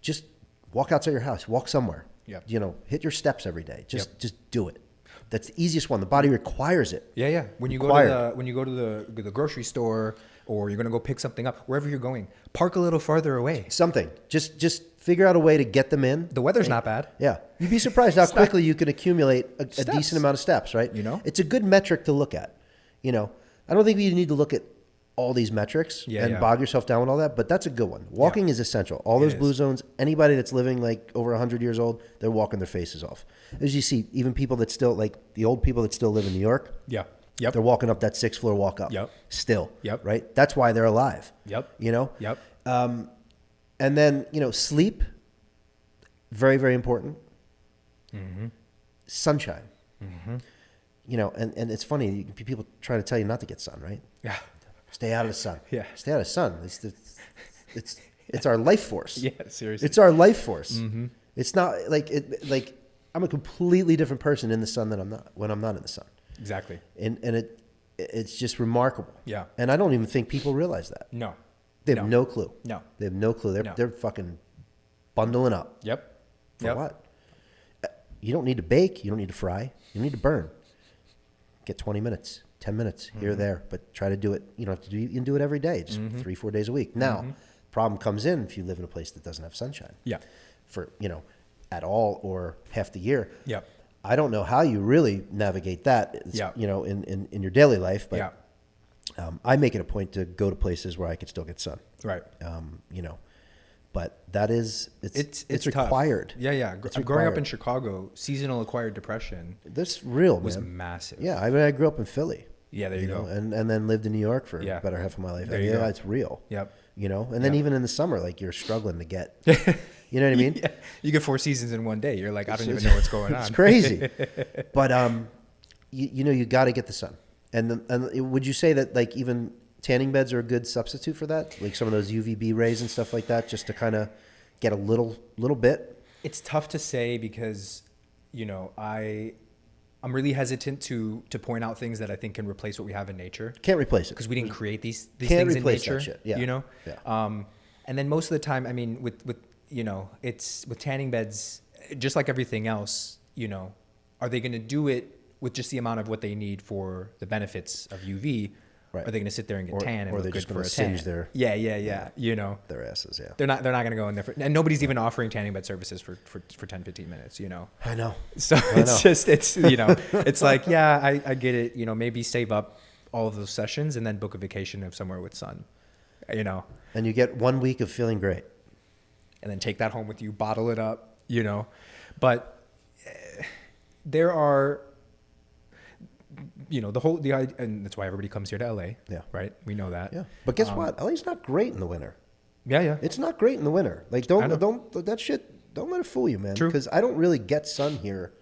just walk outside your house, walk somewhere. Yeah. Hit your steps every day. Just do it. That's the easiest one. The body requires it. Yeah. When you go to the grocery store, or you're going to go pick something up, wherever you're going, park a little farther away. Something. Just figure out a way to get them in. The weather's not bad. Yeah. You'd be surprised how quickly you can accumulate a decent amount of steps, right? It's a good metric to look at. I don't think you need to look at all these metrics and bog yourself down with all that, but that's a good one. Walking is essential. All those blue zones, anybody that's living over 100 years old, they're walking their faces off. As you see, even people that still, the old people that still live in New York, Yep. they're walking up that 6th floor walk up. Yep. Still. Yep. Right? That's why they're alive. Yep. Yep. And then, sleep, very, very important. Mm-hmm. Sunshine. Mm-hmm. And it's funny, people try to tell you not to get sun, right? Yeah. Stay out of the sun. Yeah. Stay out of the sun. It's our life force. Yeah, seriously. It's our life force. Mm-hmm. It's not I'm a completely different person in the sun than when I'm not in the sun. Exactly. And it's just remarkable. Yeah. And I don't even think people realize that. No. They have no clue. No. They have no clue. They're fucking bundling up. Yep. For what? You don't need to bake. You don't need to fry. You need to burn. Get 20 minutes, 10 minutes here or there, but try to do it. You don't have to do. You can do it every day, just 3-4 days a week. Now, problem comes in if you live in a place that doesn't have sunshine. Yeah. For at all or half the year. Yep. I don't know how you really navigate that. In your daily life, but I make it a point to go to places where I could still get sun. Right. But that is it's required. Tough. Yeah. Growing up in Chicago, seasonal acquired depression. That's real, was man. massive. Yeah, I mean, I grew up in Philly. Yeah, there you go. And then lived in New York for better half of my life. There you go. It's real. Yep. And then even in the summer, you're struggling to get. You know what I mean? Yeah. You get 4 seasons in one day. You're like, I don't even know what's going on. It's crazy. But you got to get the sun. And would you say that even tanning beds are a good substitute for that? Like some of those UVB rays and stuff like that, just to kind of get a little bit? It's tough to say because, I'm really hesitant to point out things that I think can replace what we have in nature. Can't replace it. Because we didn't create these Can't things in replace nature. that shit. Yeah. Yeah. And then most of the time, I mean, with it's with tanning beds, just like everything else, are they going to do it with just the amount of what they need for the benefits of UV? Right. Are they going to sit there and get tan and or look they're good just for going a to singe tan? their Yeah. You know, their asses. Yeah. they're not going to go in there and nobody's even offering tanning bed services for 10, 15 minutes, you know? I know. So it's, you know, it's like, yeah, I get it. You know, maybe save up all of those sessions and then book a vacation of somewhere with sun, you know, And you get 1 week of feeling great. and then take that home with you, bottle it up, you know, but there are, you know, and that's why everybody comes here to LA. Yeah. Right. We know that. Yeah. But guess what? LA's not great in the winter. Yeah. It's not great in the winter. Like, don't that shit. Don't let it fool you, man. True. Because I don't really get sun here,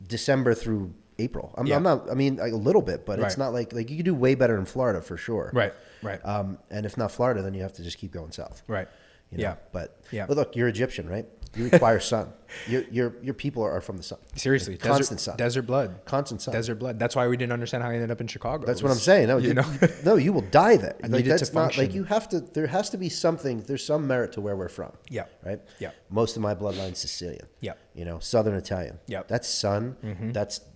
December through April. I'm not. I mean, like, a little bit, but it's Right. not like you could do way better in Florida for sure. Right. And if not Florida, then you have to just keep going south. Right. You know? Yeah. But Yeah. look, you're Egyptian, right? You require sun. Your people are from the sun. Seriously. Constant sun. Desert blood. Constant sun. Desert blood. That's why we didn't understand how he ended up in Chicago. That's what I'm saying. No, you know, no, you will die there. I Like, needed that's to not like function. you have to. There has to be something. There's some merit to where we're from. Yeah. Right. Yeah. Most of my bloodline's Sicilian. Yeah. You know, Southern Italian. Yeah. That's sun. That's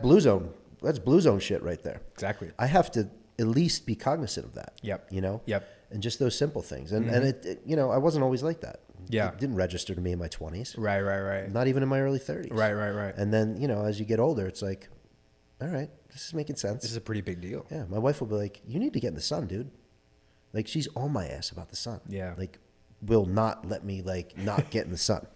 blue zone. That's blue zone shit right there. Exactly. I have to at least be cognizant of that. Yep. You know. Yep. And just those simple things. And it you know, I wasn't always like that. Yeah. It didn't register to me in my 20s. Right. Not even in my early 30s. Right. And then, you know, as you get older, it's like, all right, this is making sense. This is a pretty big deal. Yeah, my wife will be like, you need to get in the sun, dude. Like, she's on my ass about the sun. Yeah. Like, will not let me, like, not get in the sun.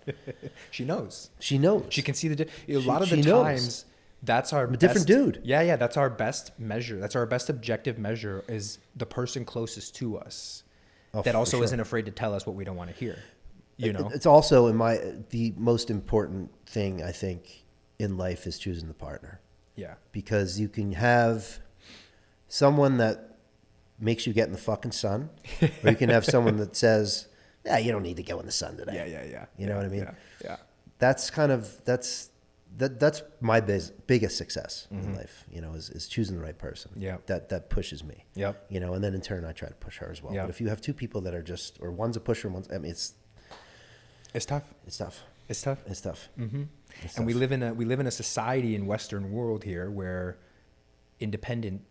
She knows. She knows. She can see a lot of the she knows. times that's our I'm a different dude. Yeah. That's our best measure. That's our best objective measure is the person closest to us Oh, that for also sure. isn't afraid to tell us what we don't want to hear. You know? It's also the most important thing, I think, in life is choosing the partner. Yeah. Because you can have someone that makes you get in the fucking sun, or you can have someone that says, yeah, you don't need to go in the sun today. Yeah. You know what I mean? Yeah. That's kind of, that's my biggest success in life, you know, is choosing the right person. Yeah. That pushes me. Yep. You know, and then in turn, I try to push her as well. Yeah. But if you have two people that are just, or one's a pusher, I mean, it's It's tough. tough. It's tough. It's tough. Mm-hmm. It's And we tough. live in a society in Western world here where independent,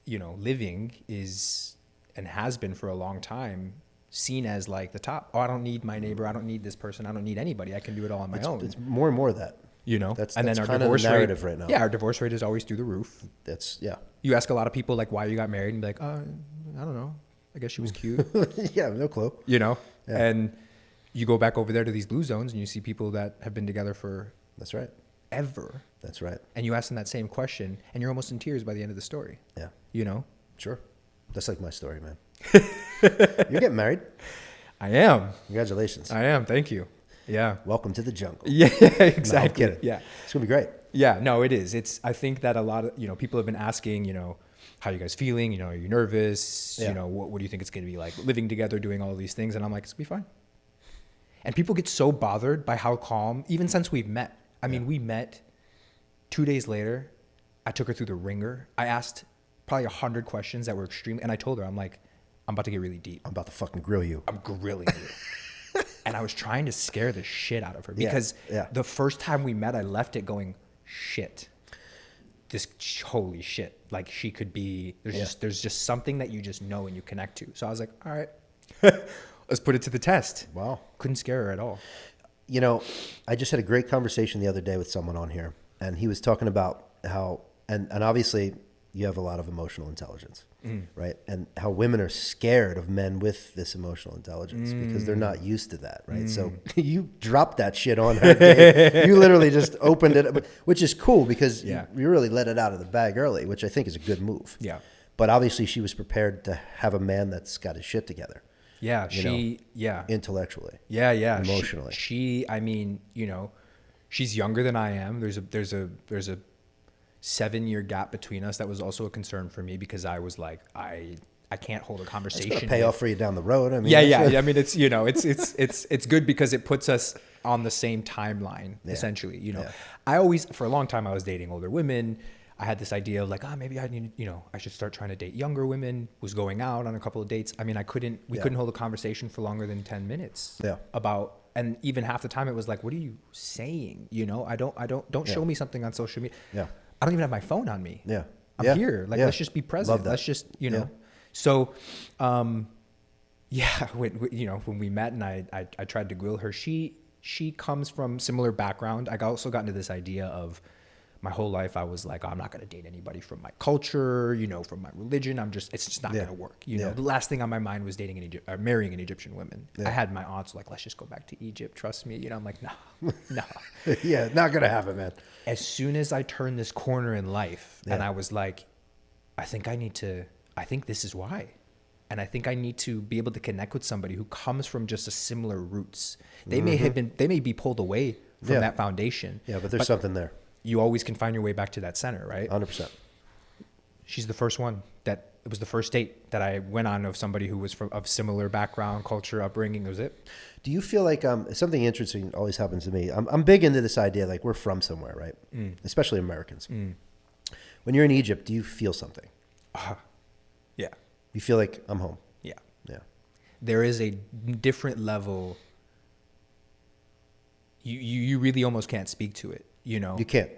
you know, living is and has been for a long time seen as like the top. Oh, I don't need my neighbor. I don't need this person. I don't need anybody. I can do it all on my own. It's more and more of that. You know, That's and then our kind of divorce the narrative right now. Yeah, our divorce rate is always through the roof. Yeah. You ask a lot of people like why you got married, and be like, I don't know. I guess she was cute. Yeah, no clue. You know, Yeah. and you go back over there to these blue zones, and you see people that have been together for That's right. ever. That's right. And you ask them that same question, and you're almost in tears by the end of the story. Yeah. You know? Sure. That's like my story, man. You're getting married. I am. Congratulations. I am. Thank you. Yeah. Welcome to the jungle. Yeah, exactly. No, I'm kidding. Yeah. It's going to be great. Yeah. No, it is. I think that a lot of, people have been asking, how are you guys feeling? Are you nervous? Yeah. What do you think it's going to be like living together, doing all these things? And I'm like, it's going to be fine. And people get so bothered by how calm, even since we've met. I mean, we met 2 days later. I took her through the ringer. I asked probably 100 questions that were extremely, and I told her, I'm like, I'm about to get really deep. I'm about to fucking grill you. I'm grilling you. And I was trying to scare the shit out of her because Yeah. the first time we met, I left it going, shit. Holy shit. Like she could be, there's just something that you just know and you connect to. So I was like, all right, let's put it to the test. Wow. Couldn't scare her at all. I just had a great conversation the other day with someone on here, and he was talking about how, and obviously you have a lot of emotional intelligence, right? And how women are scared of men with this emotional intelligence because they're not used to that, right? So you dropped that shit on her. Dave. You literally just opened it, which is cool because you really let it out of the bag early, which I think is a good move. Yeah. But obviously she was prepared to have a man that's got his shit together. Yeah. Intellectually. Yeah. Emotionally. She's younger than I am. There's a 7-year gap between us. That was also a concern for me because I was like, I can't hold a conversation. It's gonna pay off for you down the road. I mean, I mean, it's good because it puts us on the same timeline, essentially. I always, for a long time, I was dating older women. I had this idea of like, maybe I need, I should start trying to date younger women. Was going out on a couple of dates. I mean, we couldn't hold a conversation for longer than 10 minutes. Yeah. About, and even half the time it was like, what are you saying? Don't show me something on social media. Yeah. I don't even have my phone on me. Yeah. I'm here. Like, let's just be present. Love that. Let's just, you know. So, yeah, when we met and I tried to grill her, she comes from similar background. I also got into this idea of my whole life. I was like, oh, I'm not going to date anybody from my culture, you know, from my religion. It's just not going to work. You know, the last thing on my mind was marrying an Egyptian woman. I had my aunts like, let's just go back to Egypt. Trust me. You know, I'm like, no. Yeah, not going to happen, man. As soon as I turned this corner in life and I was like, I think this is why. And I think I need to be able to connect with somebody who comes from just a similar roots. They may be pulled away from that foundation. Yeah, but there's something there. You always can find your way back to that center, right? 100%. She's the first one it was the first date that I went on of somebody who was of similar background, culture, upbringing. It was it. Do you feel like something interesting always happens to me? I'm big into this idea, like we're from somewhere, right? Especially Americans. When you're in Egypt, do you feel something? Yeah. You feel like I'm home. Yeah. Yeah. There is a different level. You really almost can't speak to it. You know, you can't.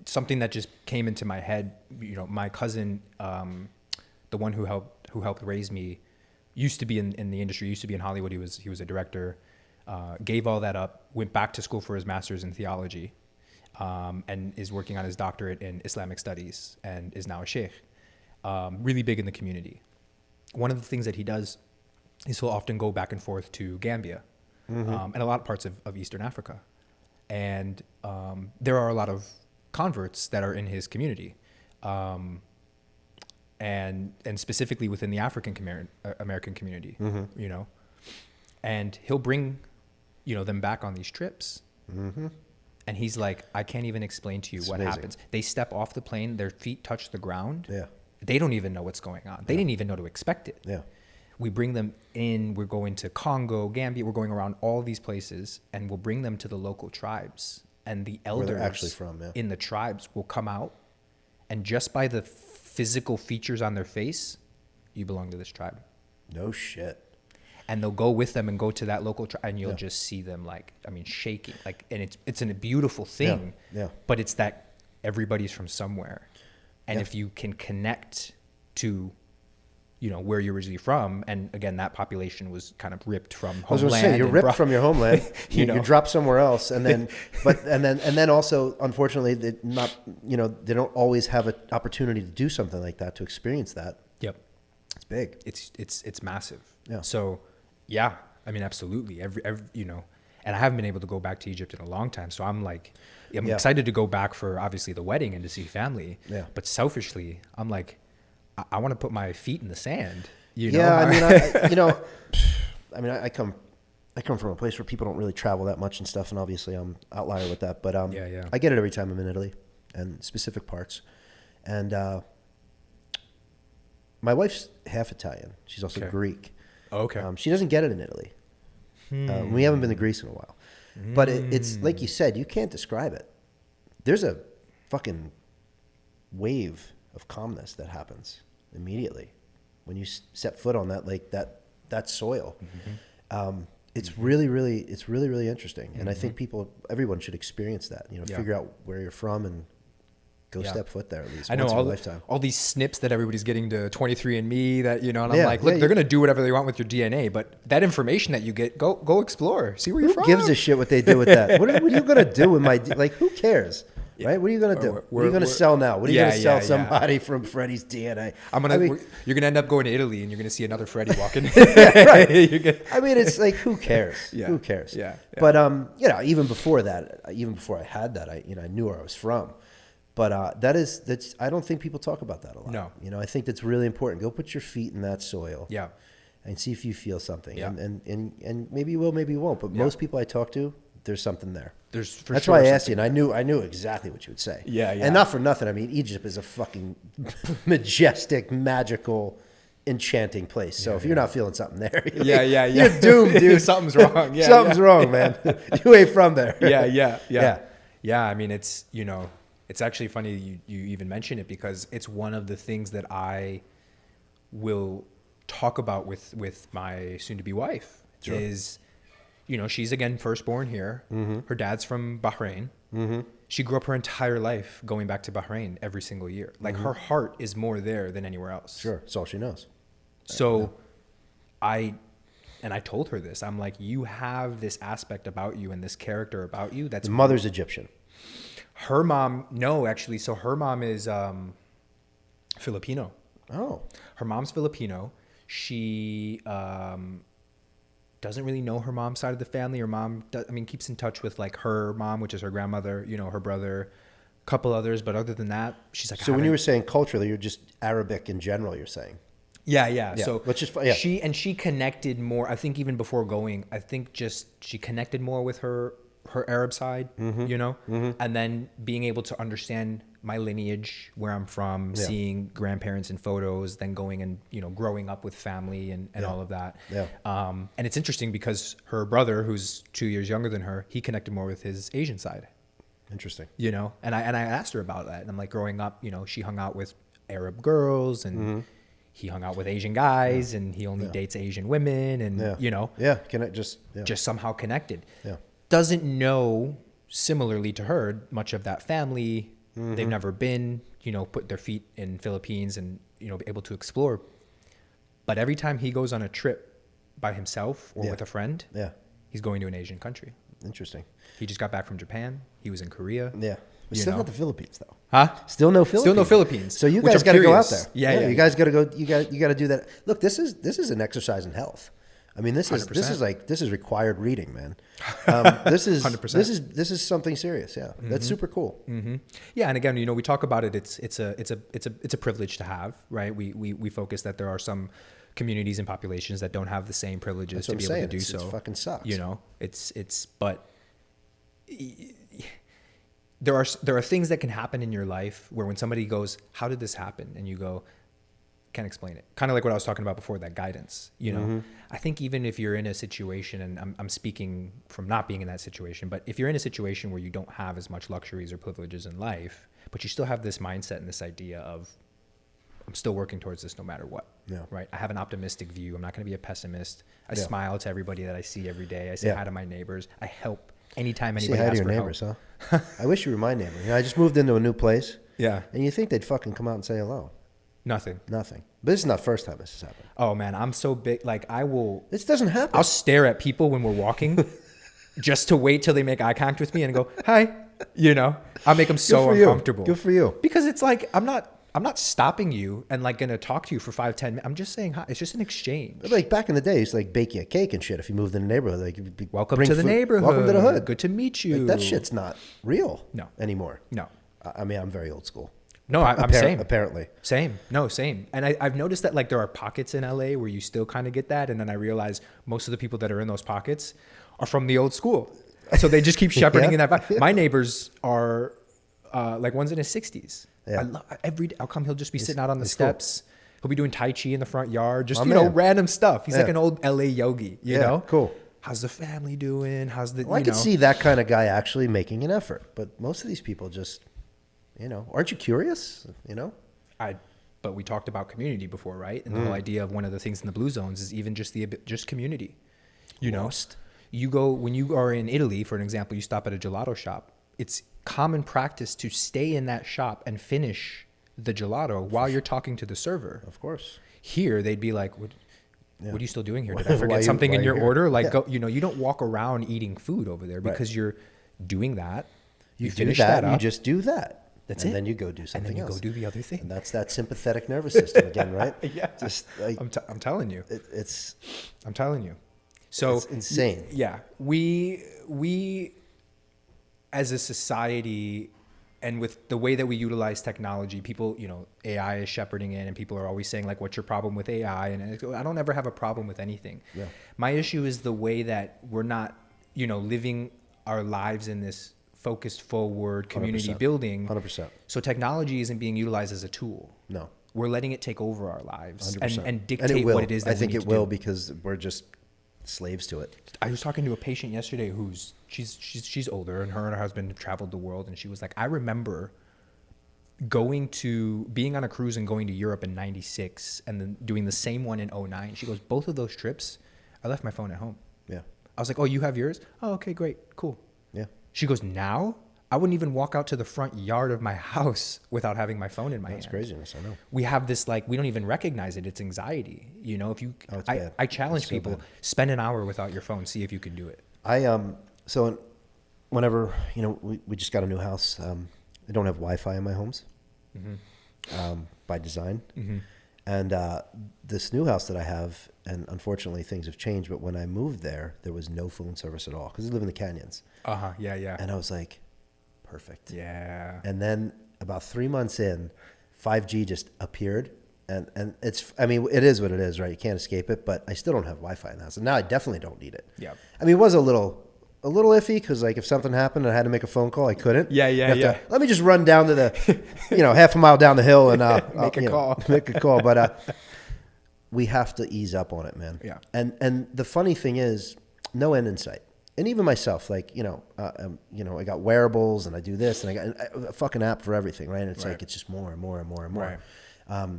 Something that just came into my head. You know, my cousin, the one who helped raise me, used to be in the industry. Used to be in Hollywood. He was a director. Gave all that up. Went back to school for his master's in theology, and is working on his doctorate in Islamic studies, and is now a sheikh. Really big in the community. One of the things that he does is he'll often go back and forth to Gambia, and a lot of parts of Eastern Africa. And there are a lot of converts that are in his community, and specifically within the African American community, you know. And he'll bring, you know, them back on these trips. And he's like, I can't even explain to you what happens. They step off the plane, their feet touch the ground. Yeah. They don't even know what's going on. They didn't even know to expect it. Yeah. We bring them in, we're going to Congo, Gambia, we're going around all these places, and we'll bring them to the local tribes. And the elders actually from, in the tribes will come out, and just by the physical features on their face, you belong to this tribe. No shit. And they'll go with them and go to that local tribe, and you'll just see them shaking. And it's a beautiful thing. Yeah. But it's that everybody's from somewhere. And if you can connect to, you know, where you're originally from, and again, that population was kind of ripped from homeland. I was going to say, you're ripped from your homeland. you drop somewhere else, and then, and then also, unfortunately, they don't always have an opportunity to do something like that, to experience that. Yep, it's big. It's massive. Yeah. So, yeah, I mean, absolutely. Every you know, and I haven't been able to go back to Egypt in a long time, so I'm excited to go back for obviously the wedding and to see family. Yeah. But selfishly, I'm like, I want to put my feet in the sand. You know? Yeah, I come from a place where people don't really travel that much and stuff, and obviously I'm an outlier with that. But I get it every time I'm in Italy, and specific parts. And my wife's half Italian. She's also Greek. Oh, okay. She doesn't get it in Italy. We haven't been to Greece in a while. But it's like you said, you can't describe it. There's a fucking wave of calmness that happens immediately when you set foot on that soil. It's really, really interesting. And I think everyone should experience that, you know, figure out where you're from and go step foot there at least once in a lifetime. All these snips that everybody's getting to 23andMe that, you know, and I'm like, look, they're going to do whatever they want with your DNA, but that information that you get, go explore, see where you're from. Who gives a shit what they do with that? What are you going to do with who cares? Right? What are you going to do? What are you going to sell now? What are you going to sell somebody from Freddy's DNA? You're going to end up going to Italy and you're going to see another Freddy walking. Right. I mean, it's like, who cares? Who cares? Yeah. But, you know, even before I had that, I knew where I was from. But that's I don't think people talk about that a lot. No. You know, I think that's really important. Go put your feet in that soil. Yeah. And see if you feel something. Yeah. And maybe you will, maybe you won't. But most people I talk to, there's something there. That's why I asked you, and I knew exactly what you would say. Yeah. And not for nothing. I mean, Egypt is a fucking majestic, magical, enchanting place. So if you're not feeling something there, you're doomed, dude. Something's wrong. Yeah, something's wrong, man. You ain't from there. Yeah. I mean, it's, you know, it's actually funny you even mention it, because it's one of the things that I will talk about with my soon-to-be wife. Is, you know, she's again firstborn here. Her dad's from Bahrain. She grew up her entire life going back to Bahrain every single year. Like her heart is more there than anywhere else. Sure. It's all she knows. So I told her this. I'm like, you have this aspect about you and this character about you. That's The mother's Egyptian. her mom. No, actually. So her mom is Filipino. Oh. Her mom's Filipino. She doesn't really know her mom's side of the family. Her mom, keeps in touch with like her mom, which is her grandmother, her brother, a couple others. But other than that, she's like. So when you were saying culturally, you're just Arabic in general, you're saying? Yeah. Yeah, So which is she connected more. I think even before going, I think just she connected more with her Arab side, and then being able to understand my lineage, where I'm from, seeing grandparents in photos, then going and growing up with family and all of that. Yeah. And it's interesting because her brother, who's 2 years younger than her, he connected more with his Asian side. Interesting. And I asked her about that, and I'm like, growing up, she hung out with Arab girls and. He hung out with Asian guys and he only dates Asian women and, Can I just somehow connected. Yeah. Doesn't know, similarly to her, much of that family. They've never been, put their feet in Philippines and, able to explore. But every time he goes on a trip by himself or with a friend, he's going to an Asian country. Interesting. He just got back from Japan. He was in Korea. Yeah. But still not the Philippines, though. Huh? Still no Philippines. Still no Philippines. So you guys got to go out there. Yeah. You guys got to go. You got to do that. Look, this is an exercise in health. I mean, this is 100%. this is required reading, man. This is 100%. This is something serious. Yeah, that's super cool. Yeah, and again, we talk about it. It's a privilege to have, right? We focus that there are some communities and populations that don't have the same privileges to be able to do so. It fucking sucks. But there are things that can happen in your life where when somebody goes, "How did this happen?" and you go, "Can't explain it." Kind of like what I was talking about before, that guidance. I think even if you're in a situation, and I'm speaking from not being in that situation, but if you're in a situation where you don't have as much luxuries or privileges in life, but you still have this mindset and this idea of, I'm still working towards this no matter what. Yeah. Right. I have an optimistic view. I'm not going to be a pessimist. I smile to everybody that I see every day. I say hi to my neighbors. I help anytime anybody asks for help. Say hi to your neighbors, huh? I wish you were my neighbor. I just moved into a new place. Yeah. And you think they'd fucking come out and say hello? Nothing. But this is not the first time this has happened. Oh man, I'm so big. Like This doesn't happen. I'll stare at people when we're walking just to wait till they make eye contact with me and go, "Hi." I'll make them so uncomfortable. Good for you. Because it's like, I'm not stopping you and like going to talk to you for 5-10 minutes. I'm just saying hi. It's just an exchange. But like back in the day, it's like bake you a cake and shit. If you moved in a neighborhood, like you'd be, welcome to the neighborhood. Welcome to the hood. Good to meet you. Like, that shit's not real. No. Anymore. No. I mean, I'm very old school. No, I'm same. Apparently. Same. No, same. And I've noticed that like there are pockets in LA where you still kind of get that. And then I realize most of the people that are in those pockets are from the old school. So they just keep shepherding in that vibe. My neighbors are like one's in his 60s. Yeah. I love every day. I'll come. He'll just be sitting out on the steps. Cool. He'll be doing Tai Chi in the front yard. Just, random stuff. He's like an old LA yogi, you know? Cool. How's the family doing? How's the, I could see that kind of guy actually making an effort. But most of these people just, aren't you curious? But we talked about community before, right? And the whole idea of one of the things in the blue zones is even just community. You go, when you are in Italy, for an example, you stop at a gelato shop. It's common practice to stay in that shop and finish the gelato while you're talking to the server. Of course. Here, they'd be like, what are you still doing here? Did I forget something in your order? Like, go, you don't walk around eating food over there because you're doing that. You finish that up. You just do that. That's it. And then you go do something else. And then you go do the other thing. And that's that sympathetic nervous system again, right? Yeah. Just like, I'm telling you. I'm telling you. So it's insane. Yeah. We as a society, and with the way that we utilize technology, people, AI is shepherding in, and people are always saying like, what's your problem with AI? And I don't ever have a problem with anything. Yeah. My issue is the way that we're not, living our lives in this focused forward community 100%. building. 100%. So technology isn't being utilized as a tool. No. We're letting it take over our lives 100%. and dictate what it is that we need to do. I think it will because we're just slaves to it. I was talking to a patient yesterday she's older, and her husband have traveled the world, and she was like, I remember being on a cruise and going to Europe in 96 and then doing the same one in 09. She goes, both of those trips, I left my phone at home. Yeah. I was like, oh, you have yours? Oh, okay, great, cool. Yeah. She goes, now I wouldn't even walk out to the front yard of my house without having my phone in my hand. That's craziness. I know. We have this, like, we don't even recognize it. It's anxiety. You know, if you, It's bad. I challenge It's so people, bad. spend an hour without your phone, see if you can do it. So whenever, we just got a new house, I don't have Wi-Fi in my homes, by design. And this new house that I have, and unfortunately things have changed, but when I moved there was no phone service at all because I live in the canyons. Yeah. And I was like, perfect. Yeah. And then about 3 months in, 5G just appeared. And it is what it is, right? You can't escape it, but I still don't have Wi-Fi in the house. And now I definitely don't need it. Yeah. I mean, it was a little iffy because, like, if something happened and I had to make a phone call, I couldn't. Yeah. Let me just run down to the, half a mile down the hill and Make a call. Make a call. But we have to ease up on it, man. Yeah. And the funny thing is, no end in sight. And even myself, like, I got wearables and I do this and I got a fucking app for everything, right? And it's like, it's just more and more and more and more. Right.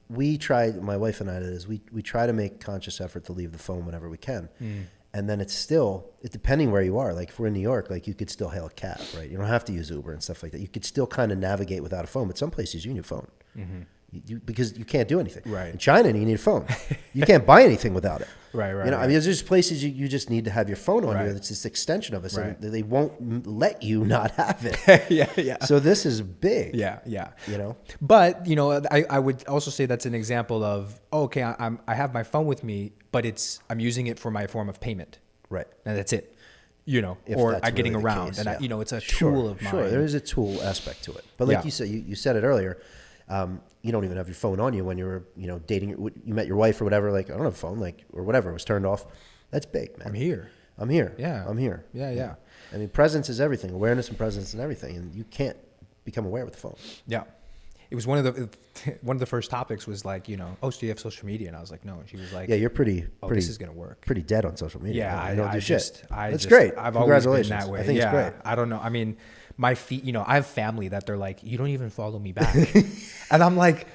We try, my wife and I did is we try to make conscious effort to leave the phone whenever we can. And then it's depending where you are. Like if we're in New York, like you could still hail a cab, right? You don't have to use Uber and stuff like that. You could still kind of navigate without a phone, but some places you need a phone. Because you can't do anything. Right. In China, you need a phone. You can't buy anything without it. Right. I mean, there's just places you just need to have your phone on you. It's this extension of it. So Right. they won't let you not have it. Yeah. So this is big. Yeah. But, I would also say that's an example of, okay, I have my phone with me, but I'm using it for my form of payment. Right. And that's it. If Or that's I'm getting really the around. case, And yeah. it's a tool of mine. Sure, there is a tool aspect to it. But like you said, you said it earlier, you don't even have your phone on you when you're, dating, you met your wife or whatever, like, I don't have a phone, like, or whatever, it was turned off. That's big, man. I'm here. Yeah. I'm here. Yeah. I mean, presence is everything, awareness and presence and everything. And you can't become aware with the phone. Yeah. It was one of the first topics was like, do you have social media? And I was like, no. And she was like, yeah, you're pretty, this is going to work. Pretty dead on social media. Yeah. You don't do shit. That's great. I've always been Congratulations. that way. I think it's great. I don't know. I mean, my feet, I have family that they're like, you don't even follow me back. And I'm like,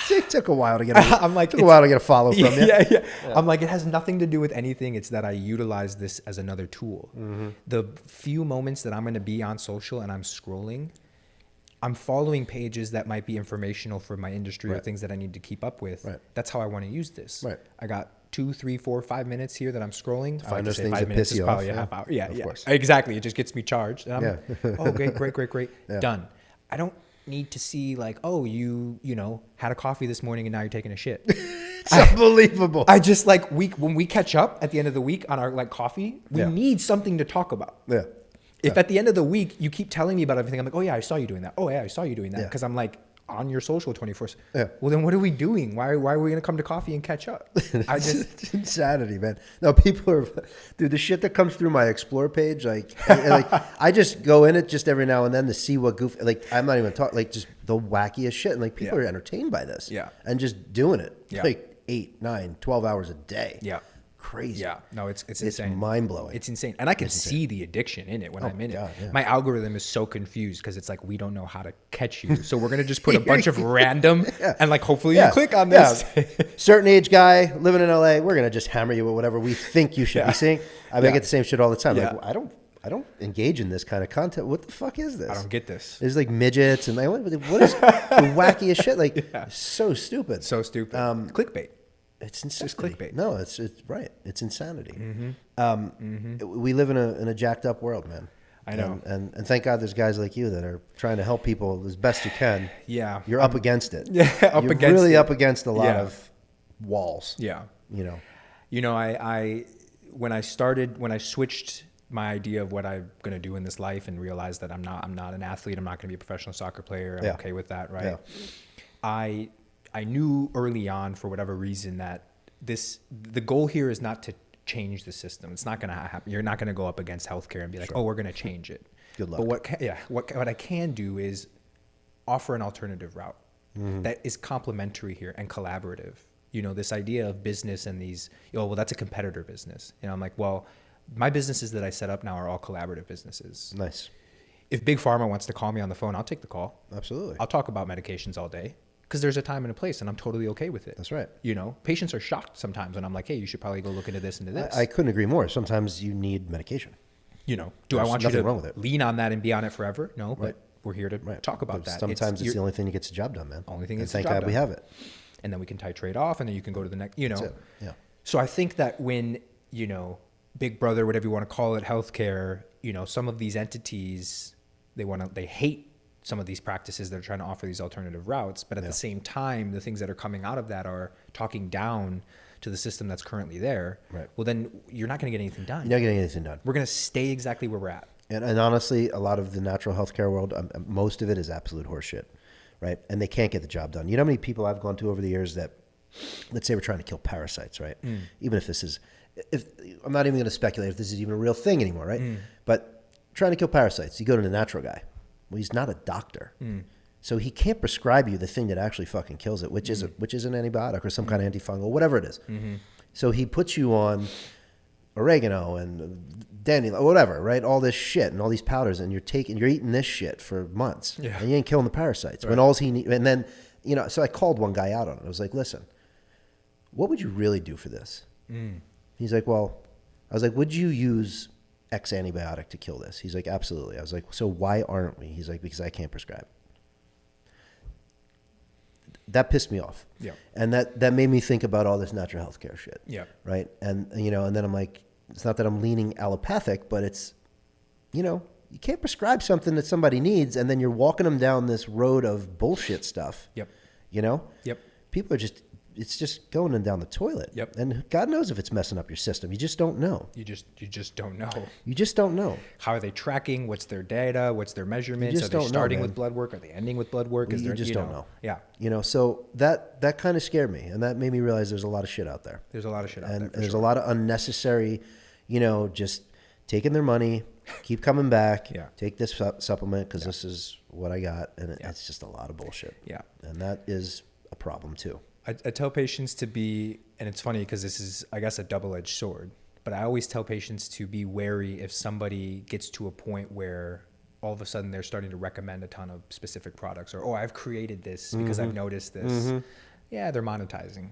it took a while to get a follow from you. Yeah. I'm like, it has nothing to do with anything. It's that I utilize this as another tool. The few moments that I'm going to be on social and I'm scrolling, I'm following pages that might be informational for my industry or things that I need to keep up with. Right. That's how I want to use this. Right. I got 2, 3, 4, 5 minutes here that I'm scrolling. Find those say things 5 that minutes piss is you probably off. a half hour. Yeah, Of course. Exactly. It just gets me charged. And I'm oh, great. Yeah. Done. I don't need to see like, oh, you had a coffee this morning and now you're taking a shit. It's unbelievable. I just like when we catch up at the end of the week on our like coffee, we need something to talk about. Yeah. If at the end of the week you keep telling me about everything, I'm like, oh yeah, I saw you doing that. Oh yeah, I saw you doing that. Because I'm like on your social 24/7. Yeah. Well, then what are we doing? Why are we gonna come to coffee and catch up? It's insanity, man. No, people are, dude. The shit that comes through my Explore page, like I just go in it just every now and then to see what goof. Like I'm not even talking, like just the wackiest shit, and like people are entertained by this, and just doing it, like 8, 9, 12 hours a day, crazy. Yeah, no, it's insane. Mind blowing. It's insane, and I can see the addiction in it when I'm in it. God, yeah. My algorithm is so confused because it's like we don't know how to catch you, so we're gonna just put a bunch of random and like hopefully you click on this. Certain age guy living in LA, we're gonna just hammer you with whatever we think you should be seeing. I get the same shit all the time. Like I don't engage in this kind of content. What the fuck is this? I don't get this. There's like midgets and like what is the wackiest shit? Like so stupid. So stupid. Clickbait. It's insanity. Just clickbait. No, it's right. It's insanity. We live in a jacked up world, man. I know. And thank God there's guys like you that are trying to help people as best you can. Yeah. You're up against it. Yeah, You're really up against a lot of walls. Yeah. I when I switched my idea of what I'm going to do in this life and realized that I'm not an athlete, I'm not going to be a professional soccer player. I'm okay with that, right? Yeah. I knew early on, for whatever reason, that the goal here is not to change the system. It's not going to happen. You're not going to go up against healthcare and be like, oh, we're going to change it. Good luck. But what I can do is offer an alternative route that is complementary here and collaborative. This idea of business and these, well, that's a competitor business. I'm like, well, my businesses that I set up now are all collaborative businesses. Nice. If Big Pharma wants to call me on the phone, I'll take the call. Absolutely. I'll talk about medications all day. Because there's a time and a place, and I'm totally okay with it. That's right. Patients are shocked sometimes when I'm like, hey, you should probably go look into this and into this. I couldn't agree more. Sometimes you need medication. Do I There's want you nothing to wrong with it. lean on that and be on it forever? No, Right. but we're here to talk about that. Sometimes it's the only thing that gets the job done, man. Only thing and that's the thank job God done. we have it. And then we can titrate off, and then you can go to the next, That's it. Yeah. So I think that when, Big Brother, whatever you want to call it, healthcare, some of these entities, they hate some of these practices that are trying to offer these alternative routes. But at the same time, the things that are coming out of that are talking down to the system that's currently there. Right. Well, then you're not going to get anything done. You're not getting anything done. We're going to stay exactly where we're at. And honestly, a lot of the natural healthcare world, most of it is absolute horseshit, right? And they can't get the job done. You know how many people I've gone to over the years that, let's say we're trying to kill parasites, right? Even if this is, I'm not even going to speculate if this is even a real thing anymore, right? But trying to kill parasites, you go to the natural guy. Well, he's not a doctor. So he can't prescribe you the thing that actually fucking kills it, which is an antibiotic or some kind of antifungal, whatever it is. So he puts you on oregano and dandelion, whatever, right? All this shit and all these powders, and you're eating this shit for months, and you ain't killing the parasites. When all he needs, and then so I called one guy out on it. I was like, listen, what would you really do for this? He's like, well, I was like, would you use X antibiotic to kill this? He's like, absolutely. I was like, so why aren't we? He's like, because I can't prescribe. That pissed me off. Yeah. And that made me think about all this natural healthcare shit. Yeah. Right. And and then I'm like, it's not that I'm leaning allopathic, but it's, you can't prescribe something that somebody needs, and then you're walking them down this road of bullshit stuff. Yep. Yep. People are it's just going down the toilet. Yep. And God knows if it's messing up your system. You just don't know. You just don't know. You just don't know. How are they tracking? What's their data? What's their measurements? Are they starting with blood work? Are they ending with blood work? You just don't know. Yeah. So that kind of scared me, and that made me realize there's a lot of shit out there. There's a lot of shit out there. And there's a lot of unnecessary, just taking their money, keep coming back, take this supplement because this is what I got, and it's just a lot of bullshit. Yeah. And that is a problem too. I tell patients to be, and it's funny because this is, I guess, a double-edged sword, but I always tell patients to be wary if somebody gets to a point where all of a sudden they're starting to recommend a ton of specific products, or, I've created this because I've noticed this. Yeah, they're monetizing,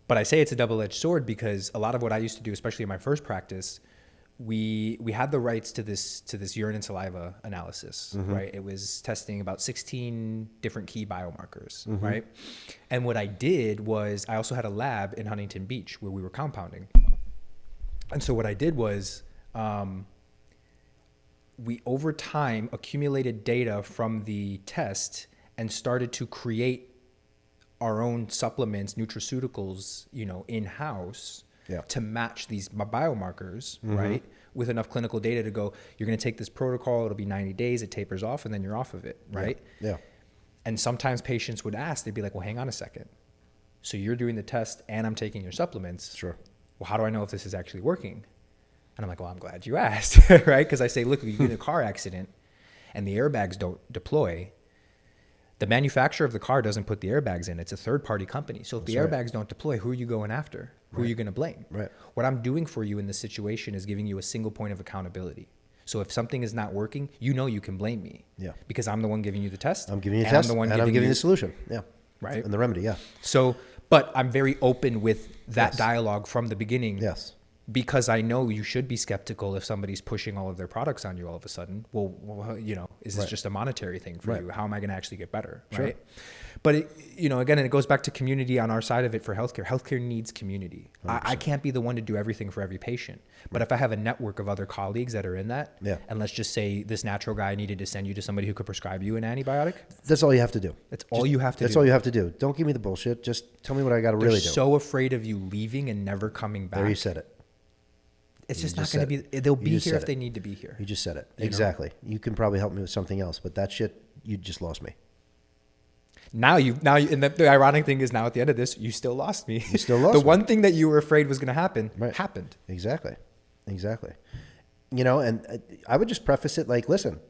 But I say it's a double-edged sword because a lot of what I used to do, especially in my first practice, we had the rights to this urine and saliva analysis, right? It was testing about 16 different key biomarkers, right? And what I did was I also had a lab in Huntington Beach where we were compounding. And so what I did was we over time accumulated data from the test and started to create our own supplements, nutraceuticals, in-house. Yeah. To match these biomarkers, right, with enough clinical data to go, you're going to take this protocol, it'll be 90 days, it tapers off, and then you're off of it, right? Yeah. And sometimes patients would ask, they'd be like, well, hang on a second. So you're doing the test and I'm taking your supplements. Sure. Well, how do I know if this is actually working? And I'm like, well, I'm glad you asked, right? Because I say, look, if you get in a car accident and the airbags don't deploy, the manufacturer of the car doesn't put the airbags in. It's a third-party company. So if the airbags don't deploy, who are you going after? Who are you going to blame? Right. What I'm doing for you in this situation is giving you a single point of accountability. So if something is not working, you can blame me. Yeah. Because I'm the one giving you the test. I'm giving you the test, and I'm giving you the solution. Yeah. Right. And the remedy, yeah. So, but I'm very open with that dialogue from the beginning. Yes. Because I know you should be skeptical if somebody's pushing all of their products on you all of a sudden. Well, is this just a monetary thing for you? How am I going to actually get better? Sure. Right. But, again, and it goes back to community on our side of it for healthcare. Healthcare needs community. I can't be the one to do everything for every patient. But if I have a network of other colleagues that are in that, and let's just say this natural guy needed to send you to somebody who could prescribe you an antibiotic. That's all you have to do. That's all you have to do. That's all you have to do. Don't give me the bullshit. Just tell me what I got to really do. They're so afraid of you leaving and never coming back. There, you said it. It's just not going to be, they'll be here if they need to be here. You just said it. Exactly. You can probably help me with something else, but that shit, you just lost me. Now, and the ironic thing is now at the end of this, you still lost me. You still lost me. The one thing that you were afraid was going to happen happened. Exactly. And I would just preface it like, listen,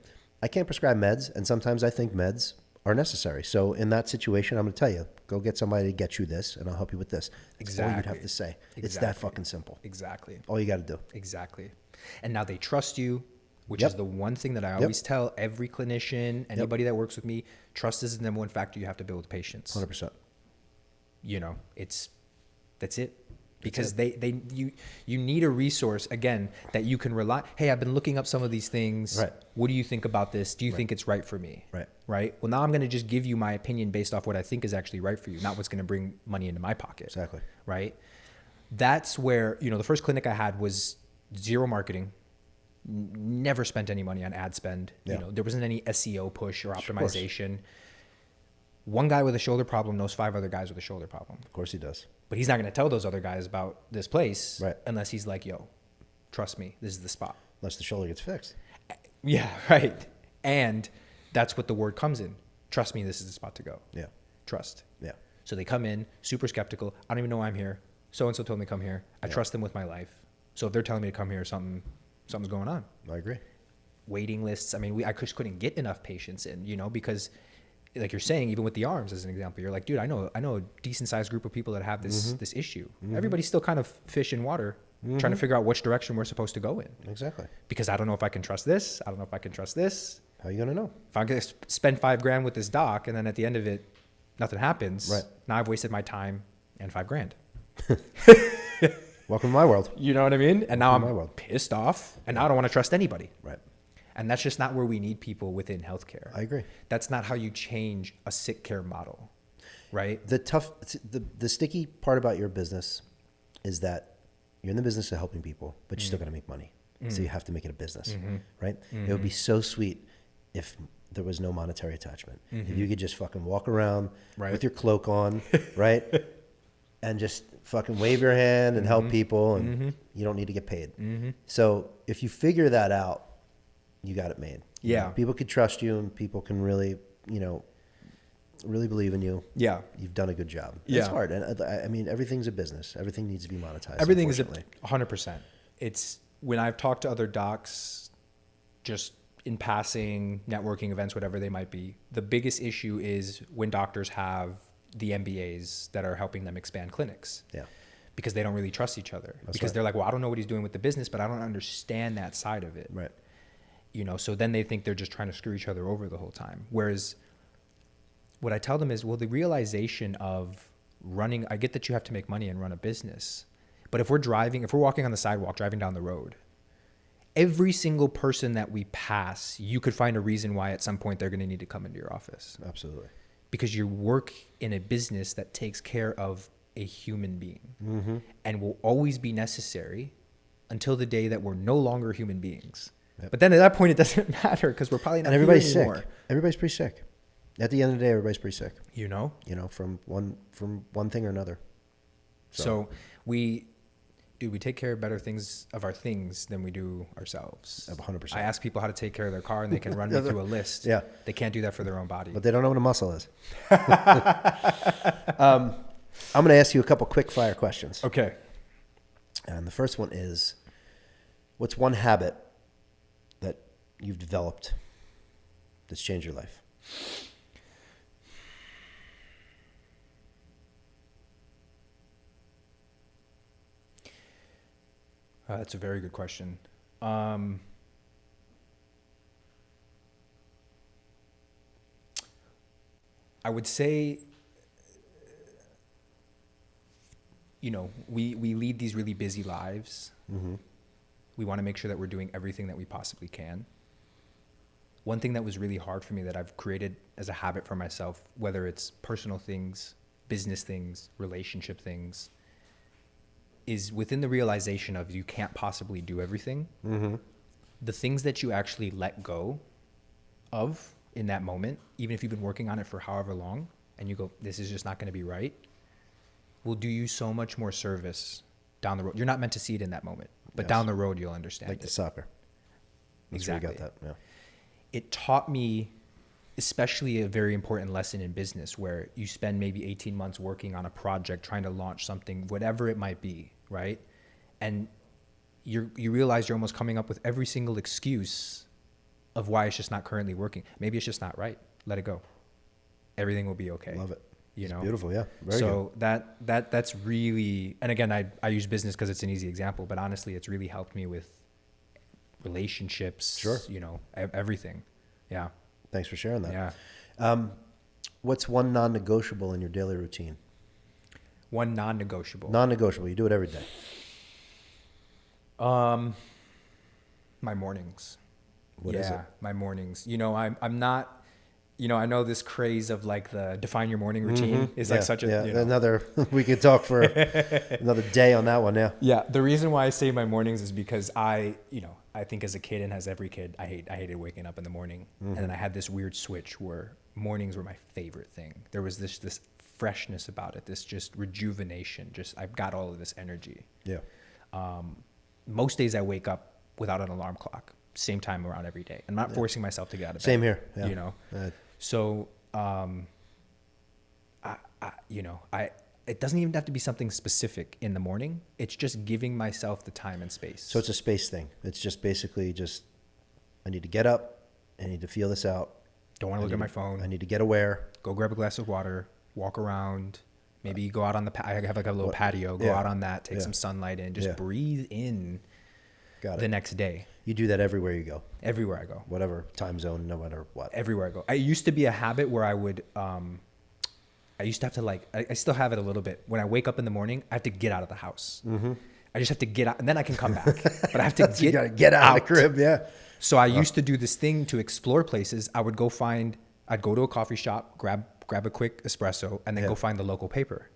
I can't prescribe meds, and sometimes I think meds are necessary. So in that situation, I'm going to tell you, go get somebody to get you this, and I'll help you with this. That's all you'd have to say. Exactly. It's that fucking simple. Exactly. All you got to do. Exactly. And now they trust you, which is the one thing that I always tell every clinician, anybody that works with me, trust is the number one factor you have to build with patients. 100%. That's it. because you need a resource, again, that you can rely. Hey, I've been looking up some of these things. Right. What do you think about this? Do you think it's right for me? Right. Right. Well, now I'm going to just give you my opinion based off what I think is actually right for you, not what's going to bring money into my pocket. Exactly. Right. That's where, the first clinic I had was zero marketing, never spent any money on ad spend. Yeah. There wasn't any SEO push or optimization. One guy with a shoulder problem knows 5 other guys with a shoulder problem. Of course he does. But he's not going to tell those other guys about this place Right. unless he's like, yo, trust me, this is the spot. Unless the shoulder gets fixed. Yeah, right. And that's what the word comes in. Trust me, this is the spot to go. Yeah. Trust. Yeah. So they come in super skeptical. I don't even know why I'm here. So-and-so told me to come here. I trust them with my life. So if they're telling me to come here, something's going on. I agree. Waiting lists. I mean, I just couldn't get enough patients in, because like you're saying, even with the arms as an example, you're like, dude, I know a decent sized group of people that have this issue. Everybody's still kind of fish in water, trying to figure out which direction we're supposed to go in. Exactly. Because I don't know if I can trust this. I don't know if I can trust this. How are you going to know? If I'm going to spend $5,000 with this doc and then at the end of it, nothing happens. Right. Now I've wasted my time and $5,000. Welcome to my world. You know what I mean? And now Welcome to my I'm world. pissed off and now I don't want to trust anybody. Right. And that's just not where we need people within healthcare. I agree. That's not how you change a sick care model, right? The sticky part about your business is that you're in the business of helping people, but you're still going to make money. So you have to make it a business, right? It would be so sweet if there was no monetary attachment. If you could just fucking walk around with your cloak on, right? And just fucking wave your hand and help people and you don't need to get paid. So if you figure that out, you got it made. Yeah. People could trust you and people can really, really believe in you. Yeah. You've done a good job. Yeah. It's hard. And I mean, everything's a business. Everything needs to be monetized. Everything is 100%. It's when I've talked to other docs, just in passing, networking events, whatever they might be, the biggest issue is when doctors have the MBAs that are helping them expand clinics. Yeah. Because they don't really trust each other. Because they're like, well, I don't know what he's doing with the business, but I don't understand that side of it. Right. So then they think they're just trying to screw each other over the whole time. Whereas what I tell them is, well, the realization of running, I get that you have to make money and run a business, but if we're walking on the sidewalk, driving down the road, every single person that we pass, you could find a reason why at some point they're going to need to come into your office. Absolutely. Because you work in a business that takes care of a human being and will always be necessary until the day that we're no longer human beings. Yep. But then at that point, it doesn't matter because we're probably not. And everybody's here anymore. sick. Everybody's pretty sick. At the end of the day, everybody's pretty sick. From one thing or another. So we take care of better things of our things than we do ourselves. 100%. I ask people how to take care of their car and they can run me through a list. Yeah. They can't do that for their own body. But they don't know what a muscle is. I'm going to ask you a couple quick fire questions. Okay. And the first one is, what's one habit that you've developed that's changed your life? That's a very good question. I would say, we lead these really busy lives. We want to make sure that we're doing everything that we possibly can. One thing that was really hard for me that I've created as a habit for myself, whether it's personal things, business things, relationship things, is within the realization of you can't possibly do everything. The things that you actually let go of in that moment, even if you've been working on it for however long, and you go, this is just not going to be right, will do you so much more service down the road. You're not meant to see it in that moment, but down the road, you'll understand like it. the soccer. That's Exactly. where you got that. Yeah. It taught me, especially a very important lesson in business where you spend maybe 18 months working on a project, trying to launch something, whatever it might be, right? And you realize you're almost coming up with every single excuse of why it's just not currently working. Maybe it's just not right. Let it go. Everything will be okay. Love it. It's know? beautiful. Yeah. Very good. That's really, and again, I use business because it's an easy example, but honestly, it's really helped me with relationships, Sure. Everything. Yeah. Thanks for sharing that. Yeah. What's one non-negotiable in your daily routine? One non-negotiable. Non-negotiable. You do it every day. My mornings. What is it? My mornings. I'm not. I know this craze of like the define your morning routine is like such a another. We could talk for another day on that one. Yeah. Yeah. The reason why I say my mornings is because I think as a kid, and as every kid, I hated waking up in the morning, and then I had this weird switch where mornings were my favorite thing. There was this freshness about it, this just rejuvenation. Just I've got all of this energy. Yeah. Most days I wake up without an alarm clock, same time around every day. I'm not forcing myself to get out of bed. Same here. Yeah. So, it doesn't even have to be something specific in the morning. It's just giving myself the time and space. So it's a space thing. It's just basically I need to get up. I need to feel this out. Don't want to look at my phone. I need to get aware. Go grab a glass of water, walk around, maybe go out on I have like a little patio, go out on that, take some sunlight in, just breathe in the next day. You do that everywhere you go. Everywhere I go. Whatever time zone, no matter what. Everywhere I go. I used to be a habit where I would, I used to have to I still have it a little bit. When I wake up in the morning, I have to get out of the house. Mm-hmm. I just have to get out, and then I can come back. But I have to you gotta get out of the crib, yeah. So I used to do this thing to explore places. I'd go to a coffee shop, grab a quick espresso, and then go find the local paper.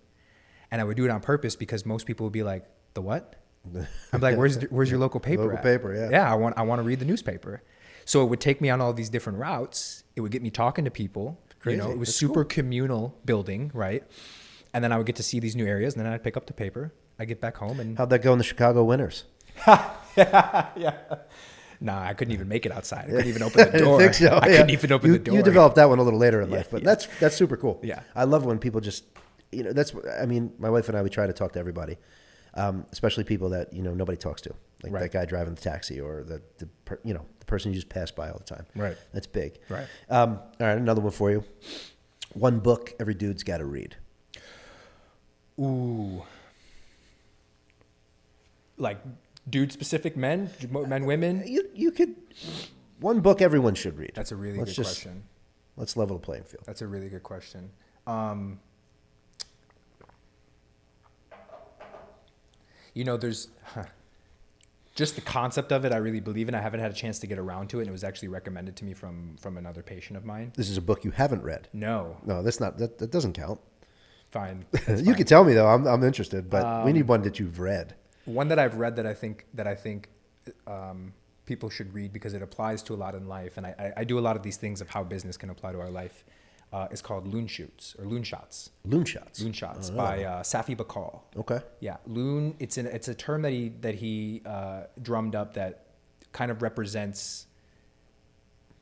And I would do it on purpose because most people would be like, "The what?" I'm like, "Where's your local paper?" Local paper, yeah. Yeah, I want to read the newspaper. So it would take me on all these different routes. It would get me talking to people. Crazy. It was That's super cool. communal building, right? And then I would get to see these new areas, and then I'd pick up the paper. I get back home, and How'd that go in the Chicago winters? yeah. Nah, I couldn't even make it outside. I couldn't even open the door. I think so. I couldn't even open the door. You developed that one a little later in life, but that's super cool. Yeah. I love when people just, my wife and I, we try to talk to everybody, especially people that, nobody talks to, like that guy driving the taxi or the person you just pass by all the time. Right. That's big. Right. All right. Another one for you. One book every dude's got to read. Ooh. Like dude specific men, women? You could, one book everyone should read. That's a really good question. Let's level the playing field. That's a really good question. There's just the concept of it, I really believe in. I haven't had a chance to get around to it, and it was actually recommended to me from another patient of mine. This is a book you haven't read. No, that doesn't count. Fine. You can tell me though. I'm interested, but we need one that you've read. One that I've read that I think people should read because it applies to a lot in life, and I do a lot of these things of how business can apply to our life. Is called Loon Shoots or Loon Shots. Loon Shots. Loon Shots by Safi Bakal. Okay. Yeah, loon. It's a term that he drummed up that kind of represents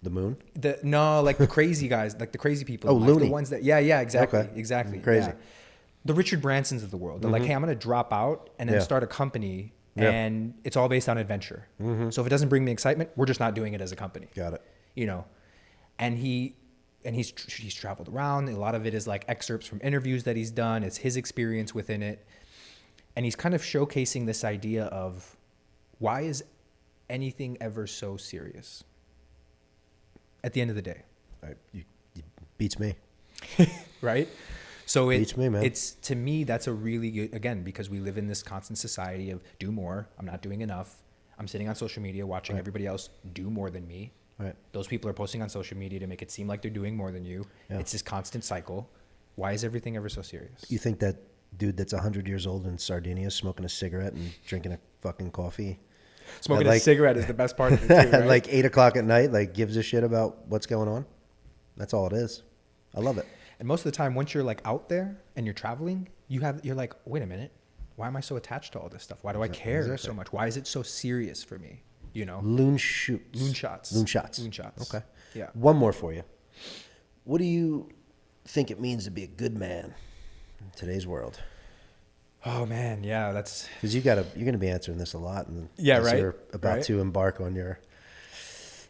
the moon. Like the crazy guys, like the crazy people. Oh, loony. The ones that exactly, Okay. exactly. Crazy. Yeah. The Richard Bransons of the world. They're like, hey, I'm gonna drop out and then start a company, and it's all based on adventure. Mm-hmm. So if it doesn't bring me excitement, we're just not doing it as a company. Got it. And he's traveled around. A lot of it is like excerpts from interviews that he's done. It's his experience within it. And he's kind of showcasing this idea of why is anything ever so serious at the end of the day? You beats me. Right? So beats me, man. It's, to me, that's a really good, again, because we live in this constant society of do more. I'm not doing enough. I'm sitting on social media watching everybody else do more than me. Right. Those people are posting on social media to make it seem like they're doing more than you. Yeah. It's this constant cycle. Why is everything ever so serious? You think that dude that's 100 years old in Sardinia smoking a cigarette and drinking a fucking coffee? Smoking a cigarette is the best part of it too, right? Like 8 o'clock at night, like gives a shit about what's going on? That's all it is. I love it. And most of the time, once you're like out there and you're traveling, you're like, wait a minute. Why am I so attached to all this stuff? Why do I care so much? Why is it so serious for me? Loon Shoots. Loon Shots. Loon Shots. Loon Shots. Okay. Yeah. One more for you. What do you think it means to be a good man in today's world? Oh man, yeah, that's because you're going to be answering this a lot, and right. You're about to embark on your.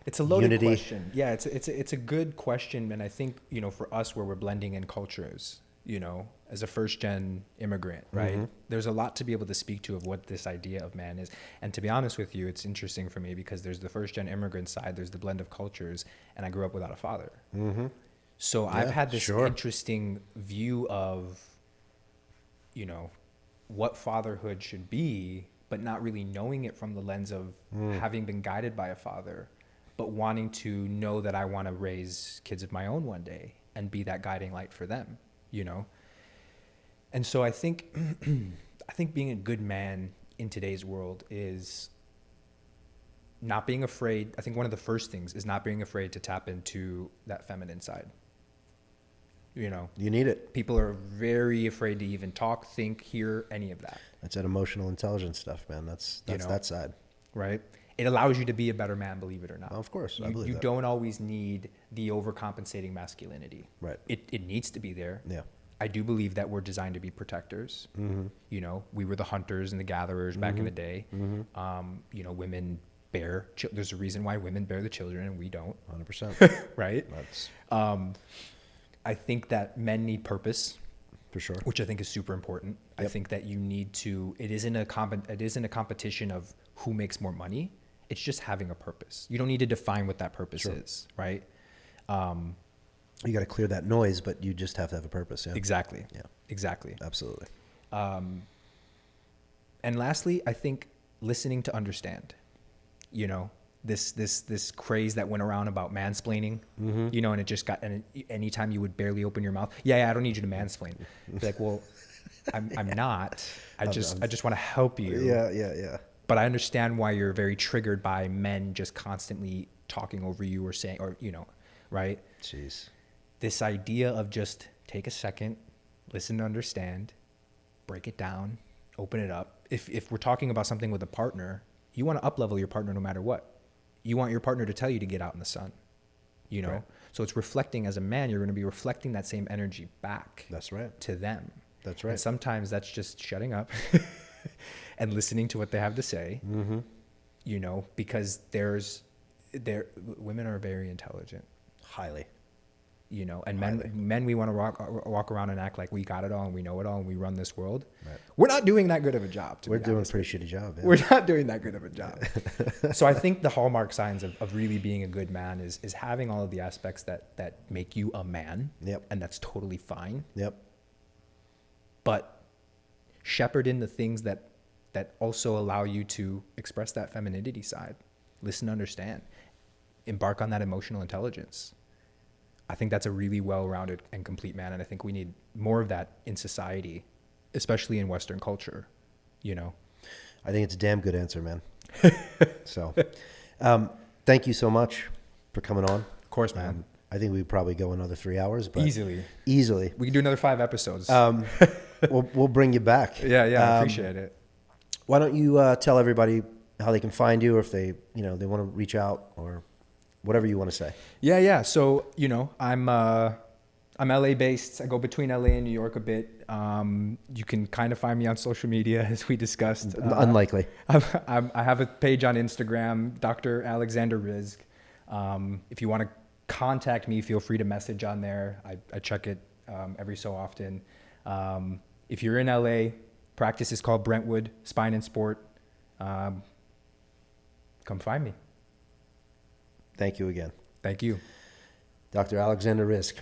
It's a loaded unity. question. Yeah, it's a good question, and I think for us where we're blending in cultures, as a first gen immigrant, right? Mm-hmm. There's a lot to be able to speak to of what this idea of man is. And to be honest with you, it's interesting for me because there's the first gen immigrant side, there's the blend of cultures, and I grew up without a father. Mm-hmm. So I've had this interesting view of you know, what fatherhood should be, but not really knowing it from the lens of having been guided by a father, but wanting to know that I want to raise kids of my own one day and be that guiding light for them, you know? And so I think, I think being a good man in today's world is not being afraid. I think one of the first things is not being afraid to tap into that feminine side. You know, You need it. people are very afraid to even talk, think, hear any of that, That's that emotional intelligence stuff, man. That's You know? that side. right? It allows you to be a better man, believe it or not. Of course, I You, believe you that. don't always need the overcompensating masculinity. Right. It needs to be there. Yeah. I do believe that we're designed to be protectors. You know, we were the hunters and the gatherers back in the day. You know, women bear, there's a reason why women bear the children and we don't, 100%. right? That's I think that men need purpose, for sure. which I think is super important. I Yep. think that you need to, it isn't a competition of who makes more money. It's just having a purpose. You don't need to define what that purpose Sure. is, right? You got to clear that noise, but you just have to have a purpose. Yeah. Exactly. Yeah. Exactly. Absolutely. And lastly, I think listening to understand, you know, this craze that went around about mansplaining, you know, and it just got, and anytime you would barely open your mouth, yeah, I don't need you to mansplain. Be like, well, I'm not, I just want to help you. Yeah. But I understand why you're very triggered by men just constantly talking over you or saying, or, you know, right? Jeez. This idea of just take a second, listen to understand, break it down, open it up. If we're talking about something with a partner, you want to up-level your partner no matter what. You want your partner to tell you to get out in the sun, you know? Right. So it's reflecting, as a man, you're going to be reflecting that same energy back That's right. to them. That's right. And sometimes that's just shutting up and listening to what they have to say, you know, because women are very intelligent, Highly. you know, and Highly. men, we want to walk around and act like we got it all and we know it all and we run this world. Right. We're not doing that good of a job. We're doing a pretty shitty job. Yeah. We're not doing that good of a job. So I think the hallmark signs of really being a good man is having all of the aspects that make you a man. Yep. And that's totally fine. Yep. But shepherd in the things that also allow you to express that femininity side. Listen, understand. Embark on that emotional intelligence. I think that's a really well-rounded and complete man, and I think we need more of that in society, especially in Western culture, you know? I think it's a damn good answer, man. So, thank you so much for coming on. Of course, man. I think we'd probably go another 3 hours, but Easily. We can do another 5 episodes. we'll bring you back. Yeah, I appreciate it. Why don't you tell everybody how they can find you, or if they want to reach out, or whatever you want to say. Yeah. So, you know, I'm LA based. I go between LA and New York a bit. You can kind of find me on social media, as we discussed. Unlikely. I have a page on Instagram, Dr. Alexander Rizk. If you want to contact me, feel free to message on there. I check it every so often. If you're in LA, practice is called Brentwood Spine and Sport. Come find me. Thank you again. Thank you. Dr. Alexander Rizk.